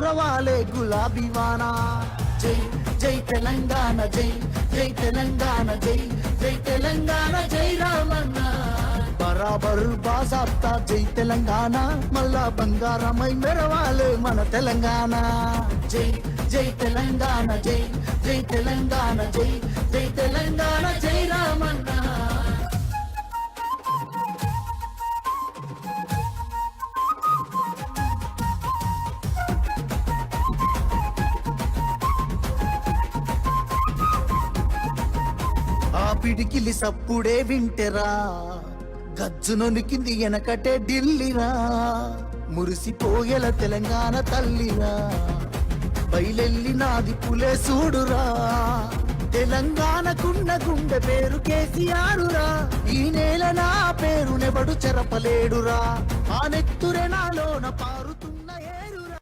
కురవాలే గులాబీ వానా. జై జై తెలంగాణ, జై జై తెలంగాణ, జై జై తెలంగాణ, జై రామన్న. బరాబర్ బాజాబ్తా జై తెలంగాణ, మళ్ళా బంగారమై మెరవాలే మన తెలంగాణ. జై జై తెలంగాణ, జై జై తెలంగాణ, జై జై తెలంగాణ, జై రామన్న. పిడికిలి సప్పుడే వింటెరా, గజ్జునొనికింది వెనకటే ఢిల్లీరా. మురిసిపోయేల తెలంగాణ తల్లిరా, బయలెల్లి నాది పులే చూడురా. తెలంగాణకున్న గుండె పేరు కేసీఆరురా, ఈ నేల నా పేరు నెబడు చెరపలేడురా. ఆ నెత్తురె నాలోన పారుతున్న ఏరురా.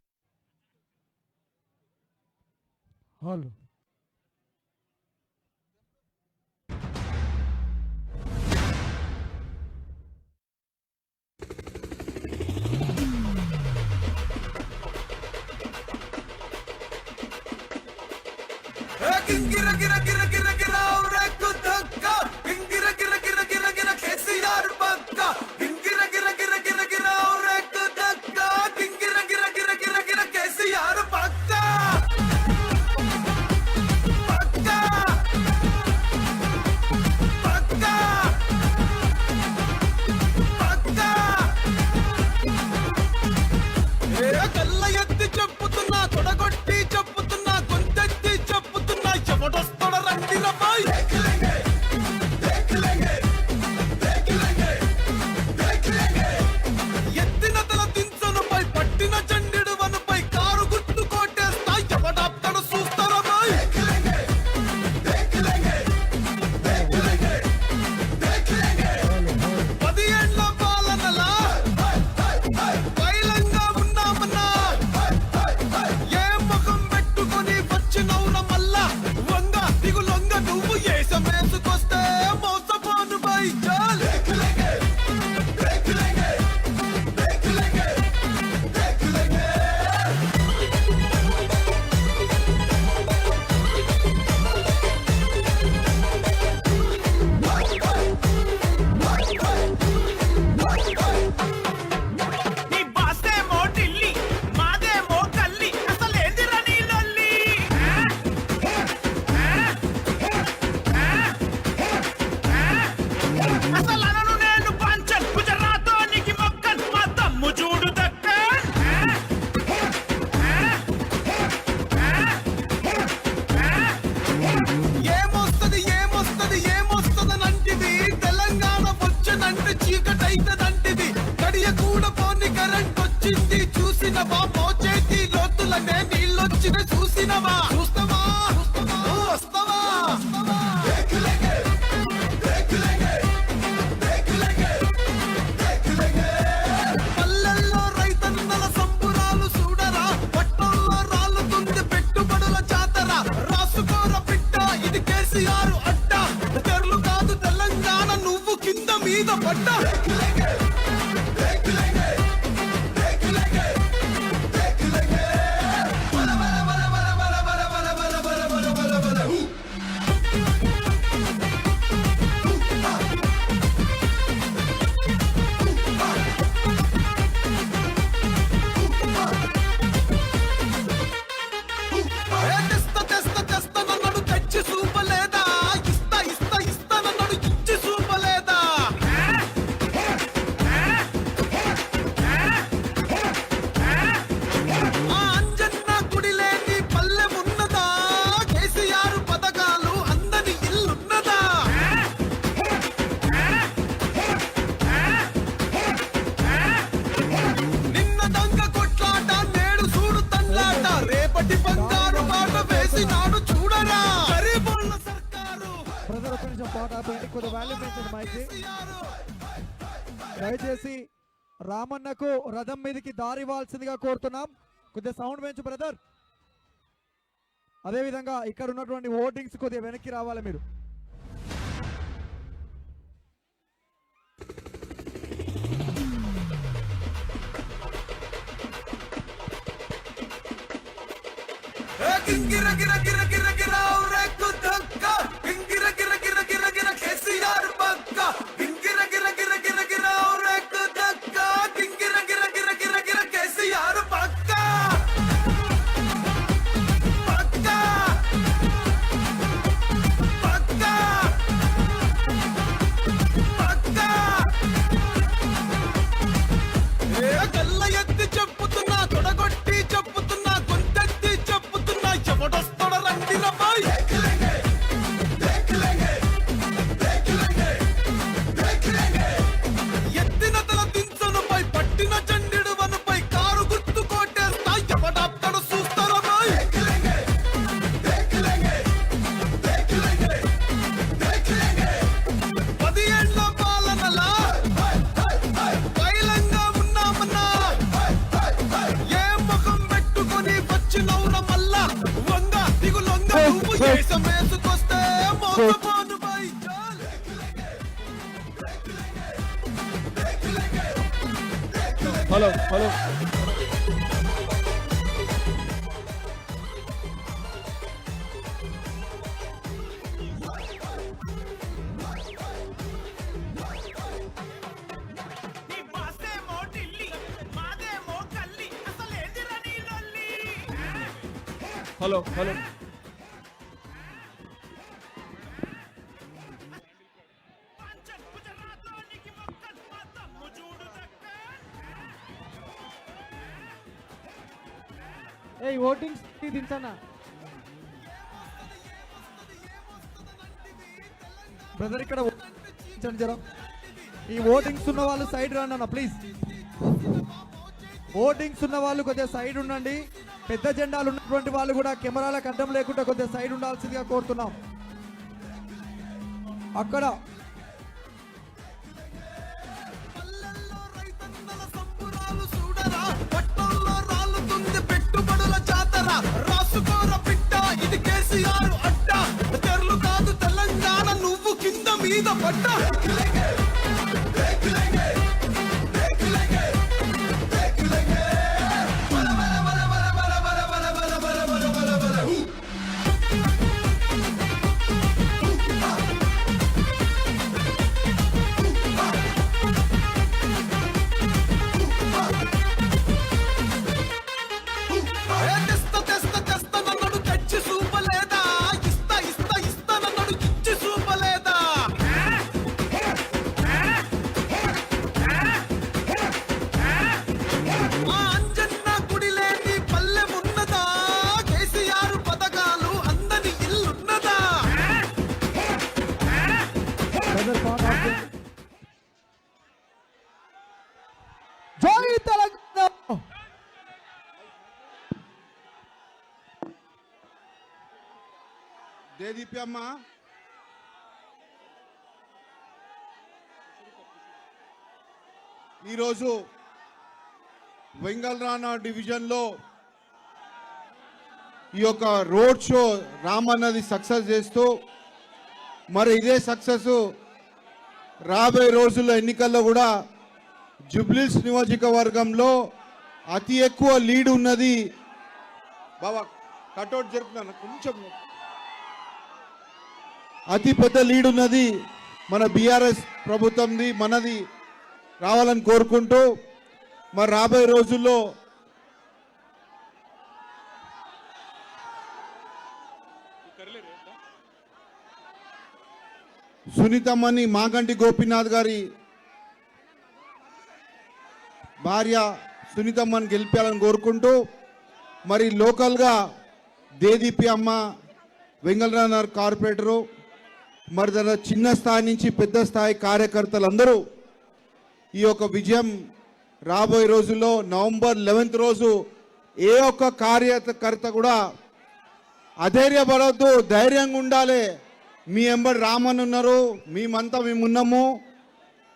గిర గిర గిర గిర గిర రేకు దక్క గిర గిర గిర గిర గిర కేసీఆర్ పక్క గిర గిర గిర గిర గిర రేకు దక్క గిర గిర గిర గిర గిర కేసీఆర్ పక్క పక్క పక్క పక్క. ఏ కళ్ళ ఎత్తి చెప్పుతున్నా, తొడగొట్టి చెప్పుతున్నా, గొంతెత్తి చెప్పుతున్నా, ఎవడొస్తాడ రండి రబాయ్. ఎత్తిన తల దించనుపై, పట్టిన చండిడు వనుపై, కారు గుర్తు కోటేస్తా, ఎవడాప్తడు చూస్తారా బాయ్. 10 ఏళ్ల పాలనలా బయలంగా ఉన్నామన్నా, ఏ ముఖం పెట్టుకొని వచ్చినవుర మల్లా. వంగ దిగులొంగ నువ్వు ఏసమేసుకొస్తే మోసపోను బై చాల్. నీ బాసేమో ఢిల్లీ, మాదేమో గల్లీ, అసలేందిరా నీ లొల్లి. అసలనను నేను పంచన్, గుజరాతోనికి మొక్కన్, మా తమ్ము చూడు దక్కన్. ఏమొస్తది ఏమొస్తది ఏమొస్తదనంటిది, తెలంగాణ వచ్చనంటే చీకటైతదంటిది. గడియ కూడా పోని కరెంట్ వచ్చింది చూసినవా, మోచేతి లోతులనే నీళ్ళొచ్చిన చూసినవా. చూస్తావా నువ్వు వస్తావా. పల్లెల్లో రైతన్నల సంబురాలు చూడరా, పట్టణంలో రాలుతుంది పెట్టుబడుల జాతర. రాసుకోర పిట్ట ఇది కేసీఆర్ అడ్డ, తెరలు కాదు తెలంగాణ నువ్వు కింద మీద పడ్డా. తెస్తా తెస్తా తెస్తా నన్ను తెచ్చి చూపలేదా, ఇస్తా ఇస్తా ఇస్తా నన్ను ఇచ్చి చూపలేదా. ఆ అంజన్న గుడి లేని పల్లె ఉన్నదా, కేసీఆర్ పథకాలు అందని ఇల్లున్నదా. నిన్న దొంగ కొట్లాట, నేడు చూడు తన్లాట, రేపటి బంగారు బాట వేసినాడు చూడరా. గరీబుల సర్కారు ప్రజలు కొంచెం పాట ఆపండి, కొద్ది వాల్యూ పెంచండి మైకి. దయచేసి రామన్నకు రథం మీదకి దారి ఇవ్వాల్సిందిగా కోరుతున్నాం. కొద్దిగా సౌండ్ పెంచు బ్రదర్. అదేవిధంగా ఇక్కడ ఉన్నటువంటి ఓటింగ్స్ కొద్దిగా వెనక్కి రావాలి మీరు. గింగిర గిర గిర గిర గిర రేకు దక్క గింగిర గిర గిర గిర గిర కేసీఆర్ పక్క గింగిర గిర గిర గిర గిర రేకు దక్క గింగిర గిర గిర గిర గిర కేసీఆర్ పక్క పక్క పక్క పక్క ఏ కళ్ళ ఎత్తి చెప్పుతున్నా తొడగొట్టి చెప్పుతున్నా గొంతెత్తి చెప్పుతున్నా ఎవడొస్తాడ రండి రబాయ్ ఎత్తిన తల దించనుపై పట్టిన చండిడు వనుపై కారు గుర్తు కోటేస్తా ఎవడాప్తడు చూస్తారా బాయ్ 10 ఏళ్ల పాలనలా కైలంగా ఉన్నామన్నా ఏ ముఖం పెట్టుకొని వచ్చినవుర మల్లా వంగ దిగులొంగ నువ్వు దేశం వేసుకొస్తే మోసపోను బాయ్ హలో హలో నీ బాసేమో ఢిల్లీ మాదేమో కల్లి అసలేదిరా నీ లొల్లి హలో హలో పంచన్ గుజరాత్లోనికి మొక్కన్ మా తమ్ము చూడు ఏ ఓటింగ్ దించన్నా బ్రదర్ ఇక్కడ దించండి జరా ఈ ఓటింగ్స్ ఉన్న వాళ్ళు సైడ్ రండి అన్న ప్లీజ్ ఓటింగ్స్ ఉన్న వాళ్ళు కొద్దిగా సైడ్ ఉండండి పెద్ద జెండాలు ఉన్నటువంటి వాళ్ళు కూడా కెమెరాలకు అడ్డం లేకుండా కొద్దిగా సైడ్ ఉండాల్సిందిగా కోరుతున్నాం అక్కడ పల్లెల్లో రైతన్నల సంబురాలు చూడరా పట్టణంలో రాలుతుంది పెట్టుబడుల జాతర రాసుకోర పిట్ట ఇది కేసీఆర్ అడ్డ తెరలు కాదు తెలంగాణ నువ్వు కింద మీద పడ్డ తెస్తా నన్ను తెచ్చి చూపలేదా ఇస్తా నన్ను ఇచ్చి చూపలేదా ఆ అంజన్న గుడి లేని పల్లె ఉన్నదా కేసీఆర్ పథకాలు అందని ఇల్లున్నదా బ్రదర్ పాట ఆఫ్ చేయండి. జై తెలంగాణ దేదీపి అమ్మ ఈరోజు వెంగళరానా డివిజన్లో ఈ యొక్క రోడ్ షో రామన్నది సక్సెస్ చేస్తూ మరి ఇదే సక్సెస్ రాబోయే రోజుల్లో ఎన్నికల్లో కూడా జూబ్లీస్ నియోజకవర్గంలో అతి ఎక్కువ లీడ్ ఉన్నది బాబా కటౌట్ జరుపుతున్నాను కొంచెం అతి పెద్ద లీడ్ ఉన్నది మన బీఆర్ఎస్ ప్రభుత్వంది మనది రావాలని కోరుకుంటూ మరి రాబోయే రోజుల్లో సునీతమ్మని మాగంటి గోపీనాథ్ గారి భార్య సునీతమ్మని గెలిపాలని కోరుకుంటూ మరి లోకల్గా దేదీపి అమ్మ వెంగళరావు కార్పొరేటరు మరి దాని చిన్న స్థాయి నుంచి పెద్ద స్థాయి కార్యకర్తలందరూ ఈ యొక్క విజయం రాబోయే రోజుల్లో నవంబర్ 11th రోజు ఏ ఒక్క కార్యకర్త కూడా అధైర్యపడవద్దు, ధైర్యంగా ఉండాలి. మీ ఎంబడి రామన్ ఉన్నారు, మేమంతా మేమున్నాము.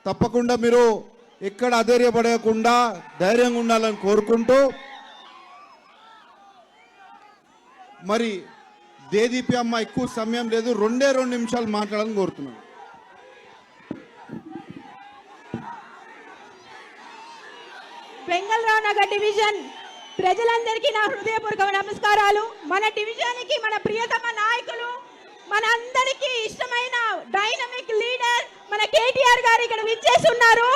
తప్పకుండా మీరు ఎక్కడ అధైర్యపడకుండా ధైర్యంగా ఉండాలని కోరుకుంటూ మరి దేదీపి అమ్మ ఎక్కువ సమయం లేదు, 2 నిమిషాలు మాట్లాడాలని కోరుతున్నాను. వెంగళరావు నగర్ డివిజన్ ప్రజలందరికీ నా హృదయపూర్వక నమస్కారాలు. మన డివిజన్కి మన ప్రియతమ నాయకులు, మన అందరికీ ఇష్టమైన డైనమిక్ లీడర్ మన కేటీఆర్ గారు ఇక్కడ విచ్చేసి ఉన్నారు.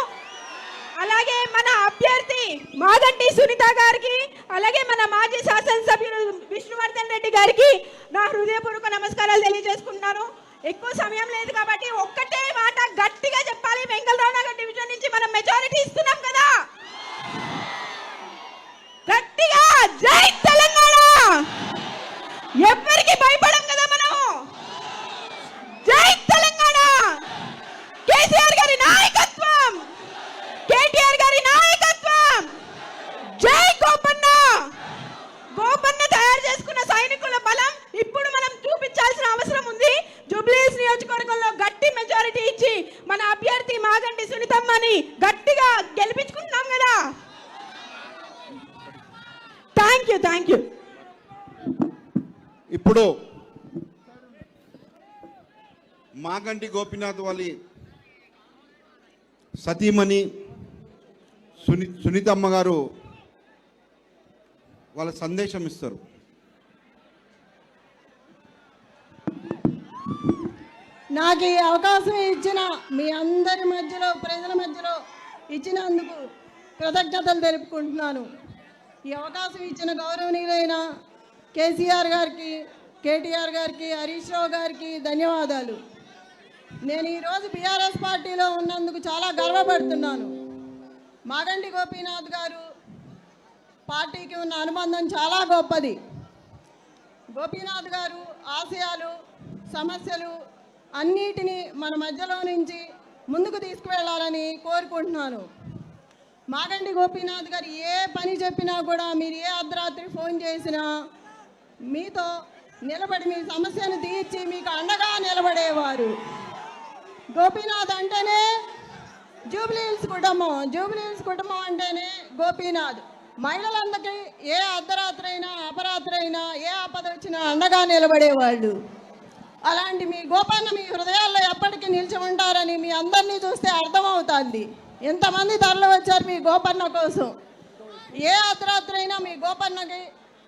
అలాగే మన అభ్యర్థి మాగంటి సునీత గారికి, అలాగే మన మాజీ శాసనసభ్యులు విష్ణువర్ధన్ రెడ్డి గారికి నా హృదయపూర్వక నమస్కారాలు తెలియజేసుకుంటున్నాను. ఎక్కువ సమయం లేదు కాబట్టి ఒక్కటే మాట గట్టిగా చెప్పాలి. వెంగళరావు నగర్ డివిజన్ నుంచి మనం మెజారిటీ ఇస్తున్నాం కదా, గట్టిగా జై తెలంగాణ. ఎవరికి భయపడం కదా మనం. జై తెలంగాణ. కేసీఆర్ గారి నాయకత్వం, కేటీఆర్ గారి నాయకత్వం. జై గోపన్న. గోపన్న తయారు చేసుకున్న సైనికుల బలం ఇప్పుడు మనం చూపించాల్సిన అవసరం ఉంది. జూబ్లీహిల్స్ నియోజకవర్గంలో గట్టి మెజారిటీ ఇచ్చి మన అభ్యర్థి మాగంటి సునీతమ్మని గట్టిగా గెలిపించుకుంటున్నాం కదా. Thank you. ఇప్పుడు మాగంటి గోపీనాథ్ వాళ్ళ సతీమణి సునీతమ్మ గారు వాళ్ళ సందేశం ఇస్తారు. నాకు ఈ అవకాశం ఇచ్చిన మీ అందరి మధ్యలో, ప్రజల మధ్యలో ఇచ్చినందుకు కృతజ్ఞతలు తెలుపుకుంటున్నాను. ఈ అవకాశం ఇచ్చిన గౌరవనీయులైన కేసీఆర్ గారికి, కేటీఆర్ గారికి, హరీష్ రావు గారికి ధన్యవాదాలు. నేను ఈరోజు బీఆర్ఎస్ పార్టీలో ఉన్నందుకు చాలా గర్వపడుతున్నాను. మాగంటి గోపీనాథ్ గారు పార్టీకి ఉన్న అనుబంధం చాలా గొప్పది. గోపీనాథ్ గారు ఆశయాలు, సమస్యలు అన్నిటినీ మన మధ్యలో నుంచి ముందుకు తీసుకువెళ్ళాలని కోరుకుంటున్నాను. మాగంటి గోపీనాథ్ గారు ఏ పని చెప్పినా కూడా, మీరు ఏ అర్ధరాత్రి ఫోన్ చేసినా మీతో నిలబడి మీ సమస్యను తీర్చి మీకు అండగా నిలబడేవారు. గోపీనాథ్ అంటేనే జూబ్లీహిల్స్ కుటుంబం, జూబ్లీహిల్స్ కుటుంబం అంటేనే గోపీనాథ్. మహిళలందరికీ ఏ అర్ధరాత్రి అయినా, అపరాత్రి అయినా, ఏ ఆపద వచ్చినా అండగా నిలబడేవాళ్ళు. అలాంటి మీ గోపన్న మీ హృదయాల్లో ఎప్పటికీ నిలిచి ఉంటారని మీ అందరినీ చూస్తే అర్థమవుతుంది. ఎంతమంది తరలి వచ్చారు మీ గోపన్న కోసం. ఏ అర్ధరాత్రి అయినా మీ గోపన్నకి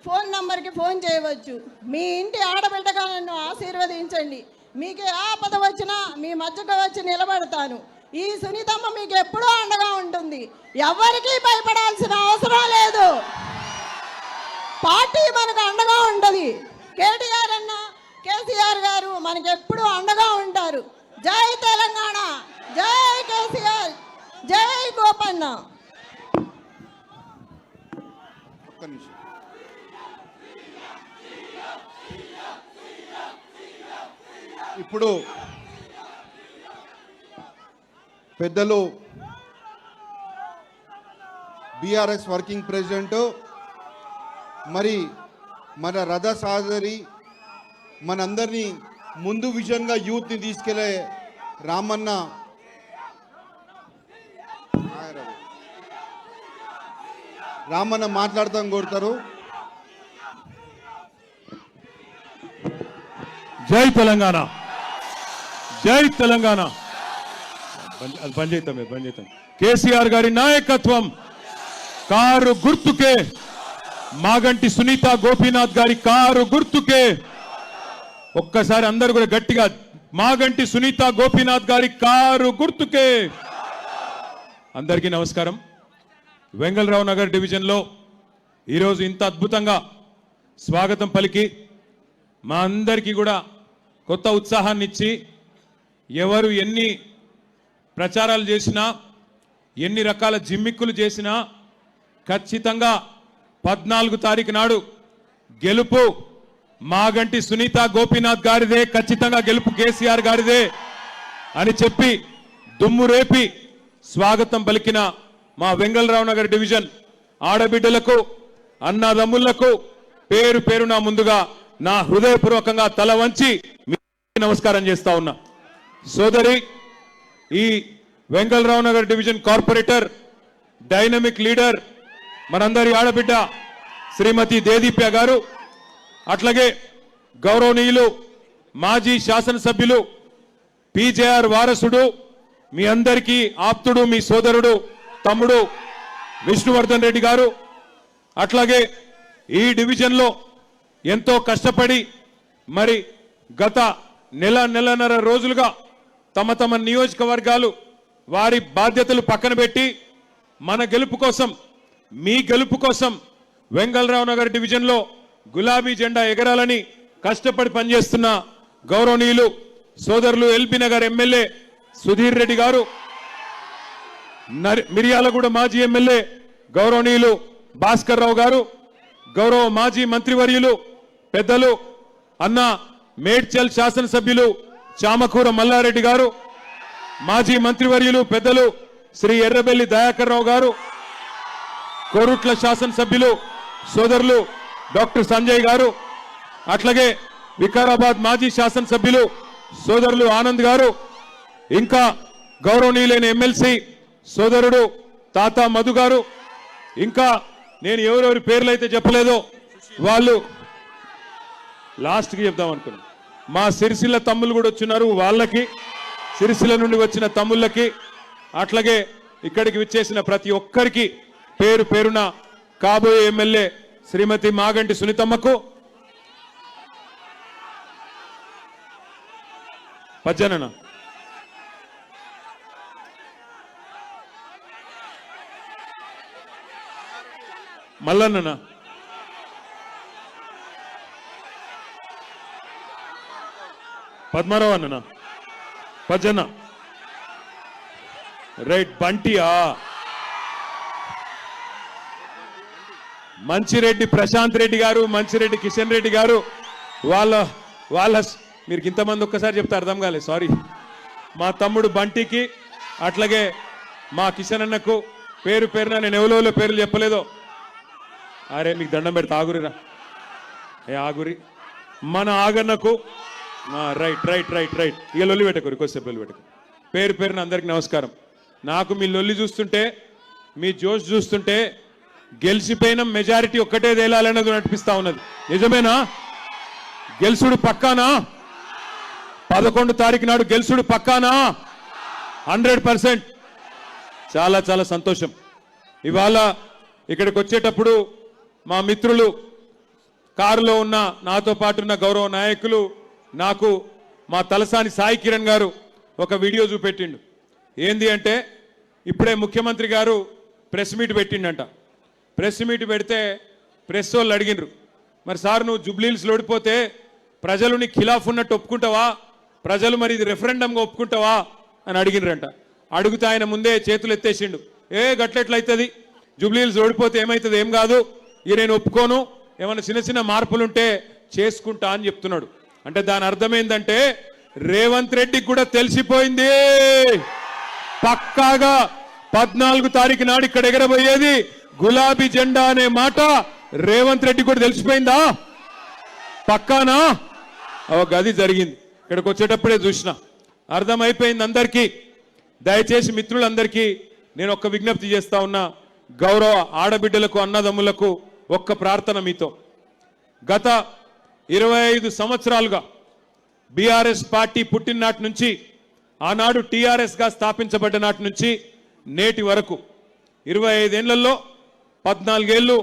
ఫోన్ నంబర్కి ఫోన్ చేయవచ్చు. మీ ఇంటి ఆడబిడ్డగా నన్ను ఆశీర్వదించండి. మీకు ఏ ఆపద వచ్చినా మీ మధ్యకు వచ్చి నిలబడతాను. ఈ సునీతమ్మ మీకు ఎప్పుడూ అండగా ఉంటుంది. ఎవరికీ భయపడాల్సిన అవసరం లేదు. పార్టీ మనకు అండగా ఉంటుంది. కేటీఆర్ అన్న, కేసీఆర్ గారు మనకి ఎప్పుడూ అండగా ఉంటారు. జై తెలంగాణ, జై కేసీఆర్, జై గోపన్న. ఇప్పుడు పెద్దలు బీఆర్ఎస్ వర్కింగ్ ప్రెసిడెంట్, మరి మన రథ సాదరి, మనందరినీ ముందు విజన్గా యూత్ని తీసుకెళ్లే రామన్న మాట్లాడతాం కోరుతారు. జై తెలంగాణ, జై తెలంగాణ. అది బంద్ చేద్దాం. కేసీఆర్ గారి నాయకత్వం, కారు గుర్తుకే, మాగంటి సునీత గోపీనాథ్ గారి కారు గుర్తుకే. ఒక్కసారి అందరూ కూడా గట్టిగా, మాగంటి సునీత గోపీనాథ్ గారి కారు గుర్తుకే. అందరికీ నమస్కారం. వెంగళరావు నగర్ డివిజన్లో ఈరోజు ఇంత అద్భుతంగా స్వాగతం పలికి మా అందరికీ కూడా కొత్త ఉత్సాహాన్ని ఇచ్చి, ఎవరు ఎన్ని ప్రచారాలు చేసినా, ఎన్ని రకాల జిమ్మిక్కులు చేసినా ఖచ్చితంగా 14 తారీఖు నాడు గెలుపు మాగంటి సునీత గోపీనాథ్ గారిదే, ఖచ్చితంగా గెలుపు కేసీఆర్ గారిదే అని చెప్పి దుమ్ము రేపి స్వాగతం పలికిన మా వెంగళరావు నగర్ డివిజన్ ఆడబిడ్డలకు, అన్నదమ్ములకు పేరు పేరున ముందుగా నా హృదయపూర్వకంగా తల వంచి నమస్కారం చేస్తా ఉన్నా. సోదరి, ఈ Vengalarao Nagar division corporator, dynamic leader, మనందరి ఆడబిడ్డ శ్రీమతి దేదీప్య గారు, అట్లాగే గౌరవనీయులు మాజీ శాసనసభ్యులు పీజేఆర్ వారసుడు, మీ అందరికీ ఆప్తుడు, మీ సోదరుడు, తమ్ముడు విష్ణువర్ధన్ రెడ్డి గారు, అట్లాగే ఈ డివిజన్లో ఎంతో కష్టపడి మరి గత నెలన్నర రోజులుగా తమ తమ నియోజకవర్గాలు వారి బాధ్యతలు పక్కన పెట్టి మన గెలుపు కోసం, మీ గెలుపు కోసం వెంగళరావు నగర్ డివిజన్లో గులాబీ జెండా ఎగరాలని కష్టపడి పనిచేస్తున్న గౌరవనీయులు సోదరులు ఎల్బీ నగర్ ఎమ్మెల్యే సుధీర్ రెడ్డి గారు, మిర్యాలగూడ మాజీ ఎమ్మెల్యే గౌరవనీయులు భాస్కర్ రావు గారు, గౌరవ మాజీ మంత్రివర్యులు పెద్దలు అన్న మేడ్చల్ శాసనసభ్యులు చామకూర మల్లారెడ్డి గారు, మాజీ మంత్రివర్యులు పెద్దలు శ్రీ ఎర్రబెల్లి దయాకర్ రావు గారు, కోరుట్ల శాసనసభ్యులు సోదరులు డాక్టర్ సంజయ్ గారు, అట్లాగే వికారాబాద్ మాజీ శాసనసభ్యులు సోదరులు ఆనంద్ గారు, ఇంకా గౌరవనీయులైన ఎమ్మెల్సీ సోదరుడు తాత మధు గారు, ఇంకా నేను ఎవరెవరి పేర్లు అయితే చెప్పలేదో వాళ్ళు లాస్ట్కి చెప్దాం అనుకున్నాను. మా సిరిసిల్ల తమ్ముళ్ళు కూడా వచ్చినారు, వాళ్ళకి సిరిసిల్ల నుండి వచ్చిన తమ్ముళ్ళకి, అట్లాగే ఇక్కడికి విచ్చేసిన ప్రతి ఒక్కరికి పేరు పేరున కాబోయే ఎమ్మెల్యే శ్రీమతి మాగంటి సునీతమ్మకు, పజ్జనన మల్లన్న, పద్మారావు అన్న, పజ్జన్న, రైట్ బంటియా, మంచిరెడ్డి ప్రశాంత్ రెడ్డి గారు, మంచిరెడ్డి కిషన్ రెడ్డి గారు, వాళ్ళ మీరు ఇంతమంది ఒక్కసారి చెప్తే అర్థం కాలేదు, సారీ. మా తమ్ముడు బంటికి, అట్లాగే మా కిషన్ అన్నకు పేరు పేరున నేను ఎవరో పేర్లు చెప్పలేదో, అరే మీకు దండం పెడితే ఆగురిరా, ఆగురి. మన ఆగన్నకు, రైట్ రైట్ రైట్ రైట్, ఇక లొల్లి పెట్టుకోరు, కొద్దిసేపు లొల్లి పెట్టుకో. పేరు పేరున అందరికి నమస్కారం. నాకు మీ లొల్లి చూస్తుంటే, మీ జోష్ చూస్తుంటే గెలిచిపోయిన మెజారిటీ ఒక్కటే తేలాలన్నది నడిపిస్తా ఉన్నది. నిజమేనా? గెలుసుడు పక్కానా? 11 తారీఖు నాడు గెలుసుడు పక్కానా? 100%. చాలా చాలా సంతోషం. ఇవాళ ఇక్కడికి వచ్చేటప్పుడు మా మిత్రులు కారులో ఉన్న నాతో పాటు ఉన్న గౌరవ నాయకులు నాకు మా తలసాని సాయి కిరణ్ గారు ఒక వీడియో చూపెట్టిండు. ఏంది అంటే, ఇప్పుడే ముఖ్యమంత్రి గారు ప్రెస్ మీట్ పెట్టిండంట. ప్రెస్ మీట్ పెడితే ప్రెస్ వాళ్ళు అడిగినరు, మరి సార్ నువ్వు జుబ్లీహిల్స్లో ఓడిపోతే ప్రజలు నీ ఖిలాఫ్ ఉన్నట్టు ఒప్పుకుంటావా, ప్రజలు మరి ఇది రెఫరెండంగా ఒప్పుకుంటావా అని అడిగినరంట. అడుగుతా ఆయన ముందే చేతులు ఎత్తేసిండు, గట్లెట్లయితుంది, జుబ్లీహిల్స్ ఓడిపోతే ఏమవుతుంది, ఏం కాదు, ఇక నేను ఒప్పుకోను, ఏమైనా చిన్న చిన్న మార్పులుంటే చేసుకుంటా అని చెప్తున్నాడు. అంటే దాని అర్థం ఏంటంటే రేవంత్ రెడ్డికి కూడా తెలిసిపోయింది, పక్కాగా 14 తారీఖు నాడు ఇక్కడ ఎగరబోయేది గులాబీ జెండా అనే మాట రేవంత్ రెడ్డి కూడా తెలిసిపోయిందా? పక్కానా? గది జరిగింది. ఇక్కడికి వచ్చేటప్పుడే చూసిన, అర్థమైపోయింది అందరికీ. దయచేసి మిత్రులందరికీ నేను ఒక్క విజ్ఞప్తి చేస్తా ఉన్నా, గౌరవ ఆడబిడ్డలకు అన్నదమ్ములకు ఒక్క ప్రార్థన మీతో. గత 25 సంవత్సరాలుగా బీఆర్ఎస్ పార్టీ పుట్టిన నాటి నుంచి, ఆనాడు టీఆర్ఎస్గా స్థాపించబడ్డ నాటి నుంచి నేటి వరకు 25 ఏళ్లలో 14 ఏళ్ళు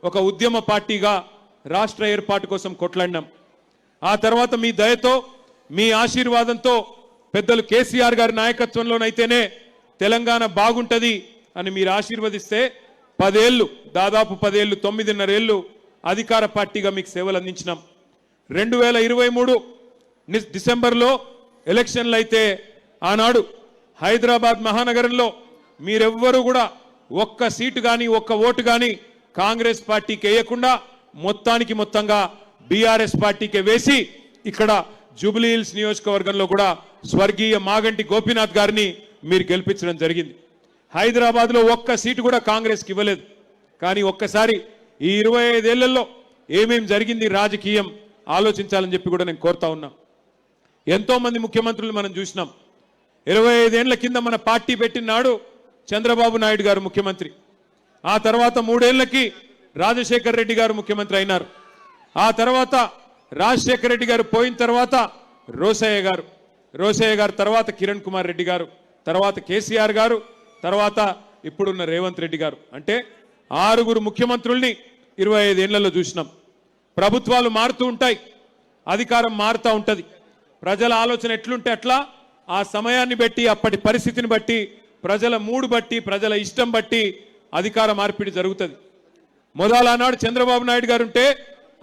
ఒక ఉద్యమ పార్టీగా రాష్ట్ర ఏర్పాటు కోసం కొట్లాడినాం. ఆ తర్వాత మీ దయతో, మీ ఆశీర్వాదంతో, పెద్దలు కేసీఆర్ గారి నాయకత్వంలోనైతేనే తెలంగాణ బాగుంటది అని మీరు ఆశీర్వదిస్తే 10 ఏళ్ళు, దాదాపు 10 ఏళ్ళు, 9.5 ఏళ్ళు అధికార పార్టీగా మీకు సేవలు అందించినాం. 2023 డిసెంబర్లో ఎలక్షన్లు అయితే ఆనాడు హైదరాబాద్ మహానగరంలో మీరెవ్వరూ కూడా ఒక్క సీటు కానీ ఒక్క ఓటు కానీ కాంగ్రెస్ పార్టీకి వేయకుండా మొత్తంగా బీఆర్ఎస్ పార్టీకి వేసి ఇక్కడ జూబ్లీహిల్స్ నియోజకవర్గంలో కూడా స్వర్గీయ మాగంటి గోపీనాథ్ గారిని మీరు గెలిపించడం జరిగింది. హైదరాబాద్లో ఒక్క సీటు కూడా కాంగ్రెస్కి ఇవ్వలేదు. కానీ ఒక్కసారి ఈ 25 ఏళ్లలో ఏమేం జరిగింది రాజకీయం ఆలోచించాలని చెప్పి కూడా నేను కోరుతా ఉన్నా. ఎంతో మంది ముఖ్యమంత్రులు మనం చూసినాం. 25 ఏళ్ల కింద మన పార్టీ పెట్టిన నాడు చంద్రబాబు నాయుడు గారు ముఖ్యమంత్రి, ఆ తర్వాత 3 ఏళ్లకి రాజశేఖర్ రెడ్డి గారు ముఖ్యమంత్రి అయినారు. ఆ తర్వాత రాజశేఖర్ రెడ్డి గారు పోయిన తర్వాత రోసయ్య గారు తర్వాత కిరణ్ కుమార్ రెడ్డి గారు, తర్వాత కేసీఆర్ గారు, తర్వాత ఇప్పుడున్న రేవంత్ రెడ్డి గారు. అంటే 6 ముఖ్యమంత్రుల్ని 25 ఏళ్లలో చూసినాం. ప్రభుత్వాలు మారుతూ ఉంటాయి, అధికారం మారుతూ ఉంటుంది. ప్రజల ఆలోచన ఎట్లుంటే అట్లా ఆ సమయాన్ని బట్టి, అప్పటి పరిస్థితిని బట్టి, ప్రజల మూడు బట్టి, ప్రజల ఇష్టం బట్టి అధికార మార్పిడి జరుగుతుంది. మొదలనాడు చంద్రబాబు నాయుడు గారు ఉంటే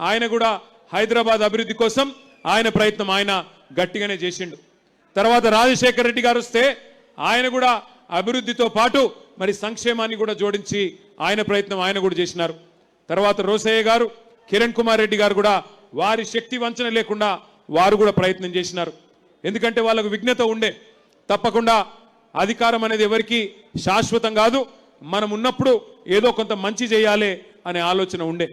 ఆయన కూడా హైదరాబాద్ అభివృద్ధి కోసం ఆయన ప్రయత్నం ఆయన గట్టిగానే చేసిండు. తర్వాత రాజశేఖర రెడ్డి గారు వస్తే ఆయన కూడా అభివృద్ధితో పాటు మరి సంక్షేమాన్ని కూడా జోడించి ఆయన ప్రయత్నం ఆయన కూడా చేసినారు. తర్వాత రోసయ్య గారు, కిరణ్ కుమార్ రెడ్డి గారు కూడా వారి శక్తి వంచన లేకుండా వారు కూడా ప్రయత్నం చేసినారు. ఎందుకంటే వాళ్ళకు విఘ్నత ఉండే, తప్పకుండా అధికారం అనేది ఎవరికి శాశ్వతం కాదు, మనం ఉన్నప్పుడు ఏదో కొంత మంచి చేయాలి అనే ఆలోచన ఉండే.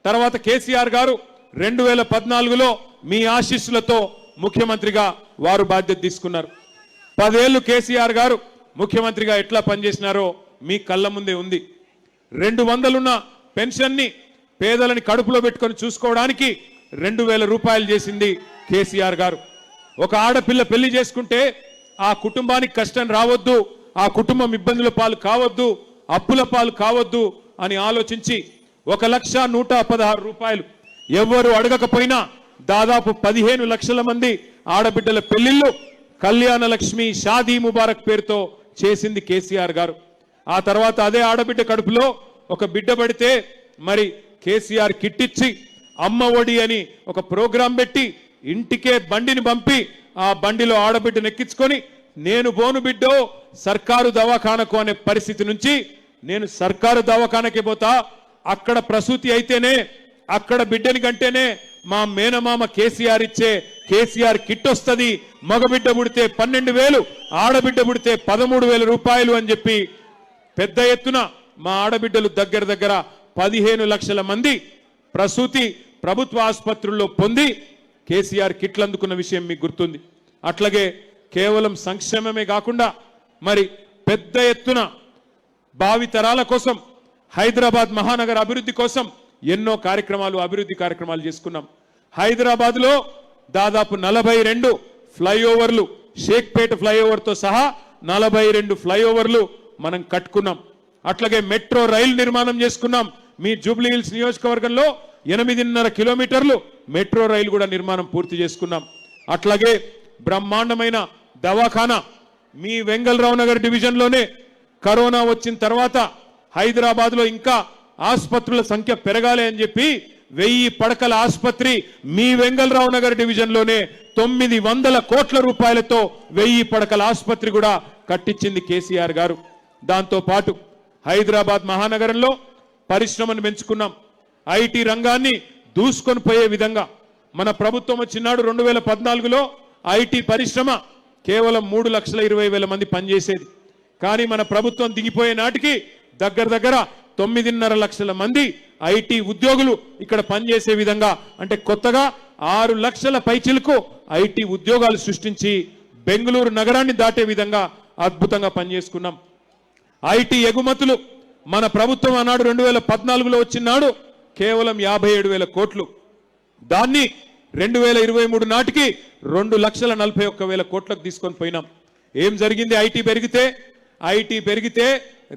తర్వాత కేసీఆర్ గారు 2014లో మీ ఆశీస్సులతో ముఖ్యమంత్రిగా వారు బాధ్యత తీసుకున్నారు. 10 ఏళ్లు కేసీఆర్ గారు ముఖ్యమంత్రిగా ఎట్లా పనిచేసినారో మీ కళ్ళ ముందే ఉంది. 200 పెన్షన్ని పేదలని కడుపులో పెట్టుకొని చూసుకోవడానికి 2000 రూపాయలు చేసింది కేసీఆర్ గారు. ఒక ఆడపిల్ల పెళ్లి చేసుకుంటే ఆ కుటుంబానికి కష్టం రావద్దు, ఆ కుటుంబం ఇబ్బందుల పాలు కావద్దు, అప్పుల పాలు కావద్దు అని ఆలోచించి 1,116 రూపాయలు ఎవ్వరు అడగకపోయినా దాదాపు 15 లక్షల మంది ఆడబిడ్డల పెళ్లిళ్ళు కళ్యాణ లక్ష్మి, షాదీ ముబారక్ పేరుతో చేసింది కేసీఆర్ గారు. ఆ తర్వాత అదే ఆడబిడ్డ కడుపులో ఒక బిడ్డ పడితే మరి కేసీఆర్ కిట్టిచ్చి అమ్మ ఒడి అని ఒక ప్రోగ్రాం పెట్టి ఇంటికే బండిని పంపి ఆ బండిలో ఆడబిడ్డను ఎక్కించుకొని నేను బోను బిడ్డో సర్కారు దవాఖానకు అనే పరిస్థితి నుంచి నేను సర్కారు దవాఖానకే పోతా, అక్కడ ప్రసూతి అయితేనే, అక్కడ బిడ్డని కంటేనే మా మేనమామ కేసీఆర్ ఇచ్చే కేసీఆర్ కిట్ వస్తుంది, మగబిడ్డ పుడితే 12,000, ఆడబిడ్డ పుడితే 13,000 రూపాయలు అని చెప్పి పెద్ద ఎత్తున మా ఆడబిడ్డలు దగ్గర 15 లక్షల మంది ప్రసూతి ప్రభుత్వ ఆసుపత్రుల్లో పొంది కేసీఆర్ కిట్లు అందుకున్న విషయం మీకు గుర్తుంది. అట్లాగే కేవలం సంక్షేమమే కాకుండా మరి పెద్ద ఎత్తున భావితరాల కోసం హైదరాబాద్ మహానగర అభివృద్ధి కోసం ఎన్నో కార్యక్రమాలు, అభివృద్ధి కార్యక్రమాలు చేసుకున్నాం. హైదరాబాద్లో దాదాపు 42 ఫ్లైఓవర్లు, షేక్పేట ఫ్లైఓవర్తో సహా 42 ఫ్లైఓవర్లు మనం కట్టుకున్నాం. అట్లాగే మెట్రో రైలు నిర్మాణం చేసుకున్నాం. మీ జూబ్లీ హిల్స్ నియోజకవర్గంలో 8.5 కిలోమీటర్లు మెట్రో రైలు కూడా నిర్మాణం పూర్తి చేసుకున్నాం. అట్లాగే బ్రహ్మాండమైన దవాఖానా మీ వెంగళరావు నగర్ డివిజన్లోనే కరోనా వచ్చిన తర్వాత హైదరాబాద్లో ఇంకా ఆసుపత్రుల సంఖ్య పెరగాలి అని చెప్పి 1000 పడకల ఆసుపత్రి మీ వెంగళరావు నగర్ డివిజన్లోనే 900 కోట్ల రూపాయలతో 1000 పడకల ఆసుపత్రి కూడా కట్టించింది కేసీఆర్ గారు. దాంతో పాటు హైదరాబాద్ మహానగరంలో పరిశ్రమను పెంచుకున్నాం. ఐటీ రంగాన్ని దూసుకొని పోయే విధంగా మన ప్రభుత్వం వచ్చినాడు 2014లో ఐటీ పరిశ్రమ కేవలం 3,20,000 మంది పనిచేసేది. కానీ మన ప్రభుత్వం దిగిపోయే నాటికి దగ్గర 9.5 లక్షల మంది ఐటీ ఉద్యోగులు ఇక్కడ పనిచేసే విధంగా, అంటే కొత్తగా 6 లక్షల పైచిలకు ఐటీ ఉద్యోగాలు సృష్టించి బెంగళూరు నగరాన్ని దాటే విధంగా అద్భుతంగా పనిచేసుకున్నాం. ఐటీ ఎగుమతులు మన ప్రభుత్వం అన్నాడు 2014లో వచ్చినాడు కేవలం 57,000 కోట్లు. దాన్ని 2023 నాటికి 2,41,000 కోట్లకు తీసుకొని పోయినాం. ఏం జరిగింది? ఐటీ పెరిగితే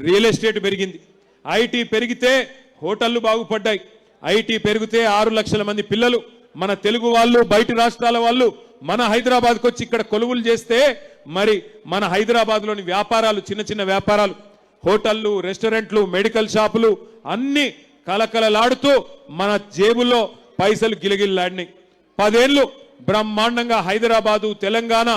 రియల్ ఎస్టేట్ పెరిగింది, ఐటీ పెరిగితే హోటళ్లు బాగుపడ్డాయి, ఐటీ పెరిగితే 6 లక్షల మంది పిల్లలు మన తెలుగు వాళ్ళు, బయట రాష్ట్రాల వాళ్ళు మన హైదరాబాద్కు వచ్చి ఇక్కడ కొలువులు చేస్తే మరి మన హైదరాబాద్లోని వ్యాపారాలు, చిన్న వ్యాపారాలు, హోటళ్లు, రెస్టారెంట్లు, మెడికల్ షాపులు అన్ని కలకలలాడుతూ మన జేబుల్లో పైసలు గిలగిల్లాడినాయి. 10 ఏళ్ళు బ్రహ్మాండంగా హైదరాబాదు, తెలంగాణ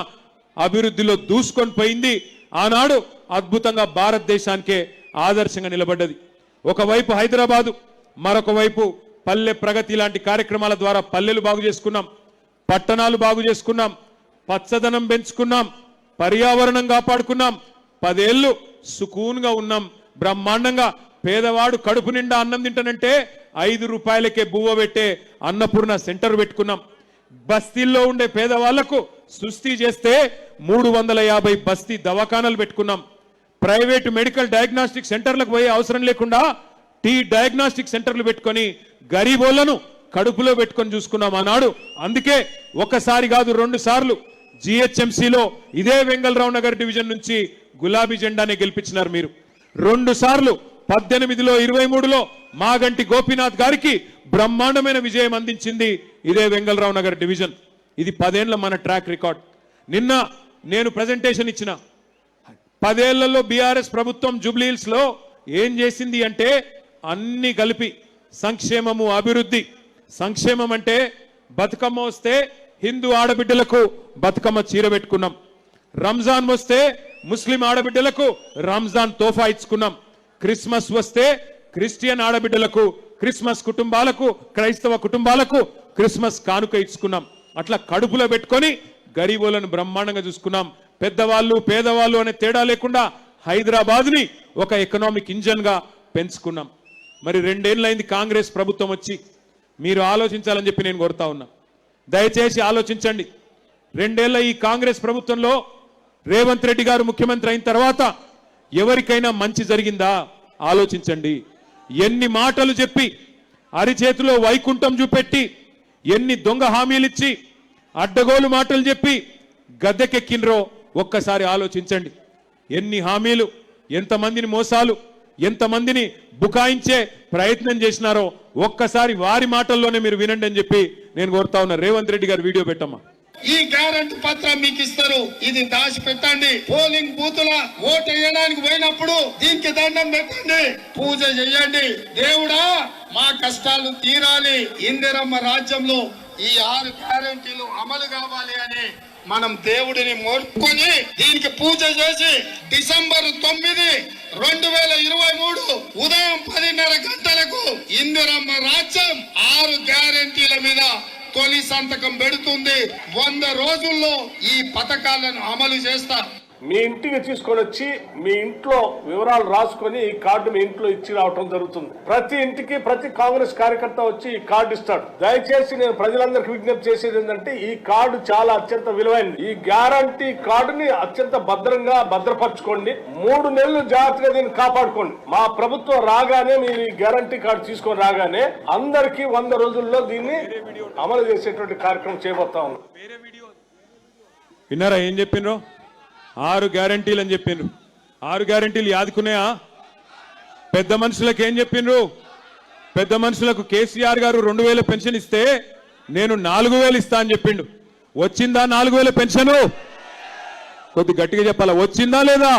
అభివృద్ధిలో దూసుకొని పోయింది. ఆనాడు అద్భుతంగా భారతదేశానికే ఆదర్శంగా నిలబడ్డది. ఒకవైపు హైదరాబాదు, మరొక వైపు పల్లె ప్రగతి లాంటి కార్యక్రమాల ద్వారా పల్లెలు బాగు చేసుకున్నాం, పట్టణాలు బాగు చేసుకున్నాం, పచ్చదనం పెంచుకున్నాం, పర్యావరణం కాపాడుకున్నాం. 10 ఏళ్ళు సుకూన్గా ఉన్నాం. బ్రహ్మాండంగా పేదవాడు కడుపు నిండా అన్నం తింటానంటే 5 రూపాయలకే బువ్వ పెట్టే అన్నపూర్ణ సెంటర్ పెట్టుకున్నాం. బస్తీల్లో ఉండే పేదవాళ్లకు సుస్థి చేస్తే 350 బస్తీ దవాఖానాలు పెట్టుకున్నాం. ప్రైవేటు మెడికల్ డయాగ్నాస్టిక్ సెంటర్లకు పోయే అవసరం లేకుండా డయాగ్నాస్టిక్ సెంటర్లు పెట్టుకొని గరీబోళ్లను కడుపులో పెట్టుకొని చూసుకున్నాం ఆనాడు. అందుకే ఒకసారి కాదు 2 సార్లు జిహెచ్ఎంసీలో ఇదే వెంగళరావు నగర్ డివిజన్ నుంచి గులాబీ జెండానే గెలిపించినారు మీరు. 2 సార్లు 18లో 23లో మాగంటి గోపీనాథ్ గారికి బ్రహ్మాండమైన విజయం అందించింది ఇదే వెంగళరావు నగర్ డివిజన్. ఇది 10 ఏళ్ల మన ట్రాక్ రికార్డ్. నిన్న నేను ప్రెజెంటేషన్ ఇచ్చిన 10 ఏళ్లలో బీఆర్ఎస్ ప్రభుత్వం జూబ్లీహిల్స్ లో ఏం చేసింది అంటే అన్ని కలిపి సంక్షేమము, అభివృద్ధి. సంక్షేమం అంటే బతుకమ్మ వస్తే హిందూ ఆడబిడ్డలకు బతుకమ్మ చీర పెట్టుకున్నాం. రంజాన్ వస్తే ముస్లిం ఆడబిడ్డలకు రంజాన్ తోఫా ఇచ్చుకున్నాం. క్రిస్మస్ వస్తే క్రిస్టియన్ ఆడబిడ్డలకు, క్రిస్మస్ కుటుంబాలకు, క్రైస్తవ కుటుంబాలకు క్రిస్మస్ కానుక ఇచ్చుకున్నాం. అట్లా కడుపులో పెట్టుకొని గరీబులను బ్రహ్మాండంగా చూసుకున్నాం. పెద్దవాళ్ళు పేదవాళ్ళు అనే తేడా లేకుండా హైదరాబాద్ ని ఒక ఎకనామిక్ ఇంజన్ గా పెంచుకున్నాం. మరి 2 ఏళ్ళైంది కాంగ్రెస్ ప్రభుత్వం వచ్చి. మీరు ఆలోచించాలని చెప్పి నేను కోరుతా ఉన్నా. దయచేసి ఆలోచించండి. 2 ఏళ్ల ఈ కాంగ్రెస్ ప్రభుత్వంలో రేవంత్ రెడ్డి గారు ముఖ్యమంత్రి అయిన తర్వాత ఎవరికైనా మంచి జరిగిందా ఆలోచించండి. ఎన్ని మాటలు చెప్పి అరిచేతిలో వైకుంఠం చూపెట్టి, ఎన్ని దొంగ హామీలు ఇచ్చి అడ్డగోలు మాటలు చెప్పి గద్దెకెక్కినరో ఒక్కసారి ఆలోచించండి. ఎన్ని హామీలు, ఎంతమందిని మోసాలు, ఎంతమందిని బుకాయించే ప్రయత్నం చేసినారో ఒక్కసారి వారి మాటల్లోనే మీరు వినండి అని చెప్పి నేను కోరుతా ఉన్నా. రేవంత్ రెడ్డి గారు వీడియో పెట్టమ్మా. ఈ గ్యారంటీ పత్రం మీకు ఇస్తారు, ఇది దాచి పెట్టండి. పోలింగ్ బూతుల ఓటు వేయడానికి పోయినప్పుడు దీనికి దండం పెట్టండి, పూజ చేయండి. దేవుడా మా కష్టాలు తీరాలి, ఇందిరమ్మ రాజ్యంలో ఈ 6 గ్యారంటీలు అమలు కావాలి అని మనం దేవుడిని మొక్కుకొని దీనికి పూజ చేసి డిసెంబర్ 9, 2023 ఉదయం 10:30 గంటలకు ఇందిరమ్మ రాజ్యం 6 గ్యారంటీల మీద తొలి సంతకం పెడుతుంది. 100 రోజుల్లో ఈ పథకాలను అమలు చేస్తారు. మీ ఇంటికి తీసుకొని వచ్చి మీ ఇంట్లో వివరాలు రాసుకొని ఈ కార్డు మీ ఇంట్లో ఇచ్చి రావటం జరుగుతుంది. ప్రతి ఇంటికి ప్రతి కాంగ్రెస్ కార్యకర్త వచ్చి ఈ కార్డు ఇస్తాడు. దయచేసి నేను ప్రజలందరికీ విజ్ఞప్తి చేసేది ఏంటంటే ఈ కార్డు చాలా అత్యంత విలువైనది. ఈ గ్యారంటీ కార్డుని అత్యంత భద్రంగా భద్రపరచుకోండి. 3 నెలలు జాగ్రత్తగా దీన్ని కాపాడుకోండి. మా ప్రభుత్వం రాగానే మీరు ఈ గ్యారంటీ కార్డు తీసుకొని రాగానే అందరికీ 100 రోజుల్లో దీన్ని అమలు చేసేటువంటి కార్యక్రమం చేయబోతా ఉన్నాం. విన్నారా ఏం చెప్పిండ్రో? 6 గ్యారంటీలు అని చెప్పిండ్రు. 6 గ్యారంటీలు యాదుకున్నాయా? పెద్ద మనుషులకు ఏం చెప్పిండ్రు? పెద్ద మనుషులకు కేసీఆర్ గారు 2000 పెన్షన్ ఇస్తే నేను 4000 ఇస్తా అని చెప్పిండు. వచ్చిందా 4000 పెన్షన్? కొద్ది గట్టిగా చెప్పాలా, వచ్చిందా లేదా?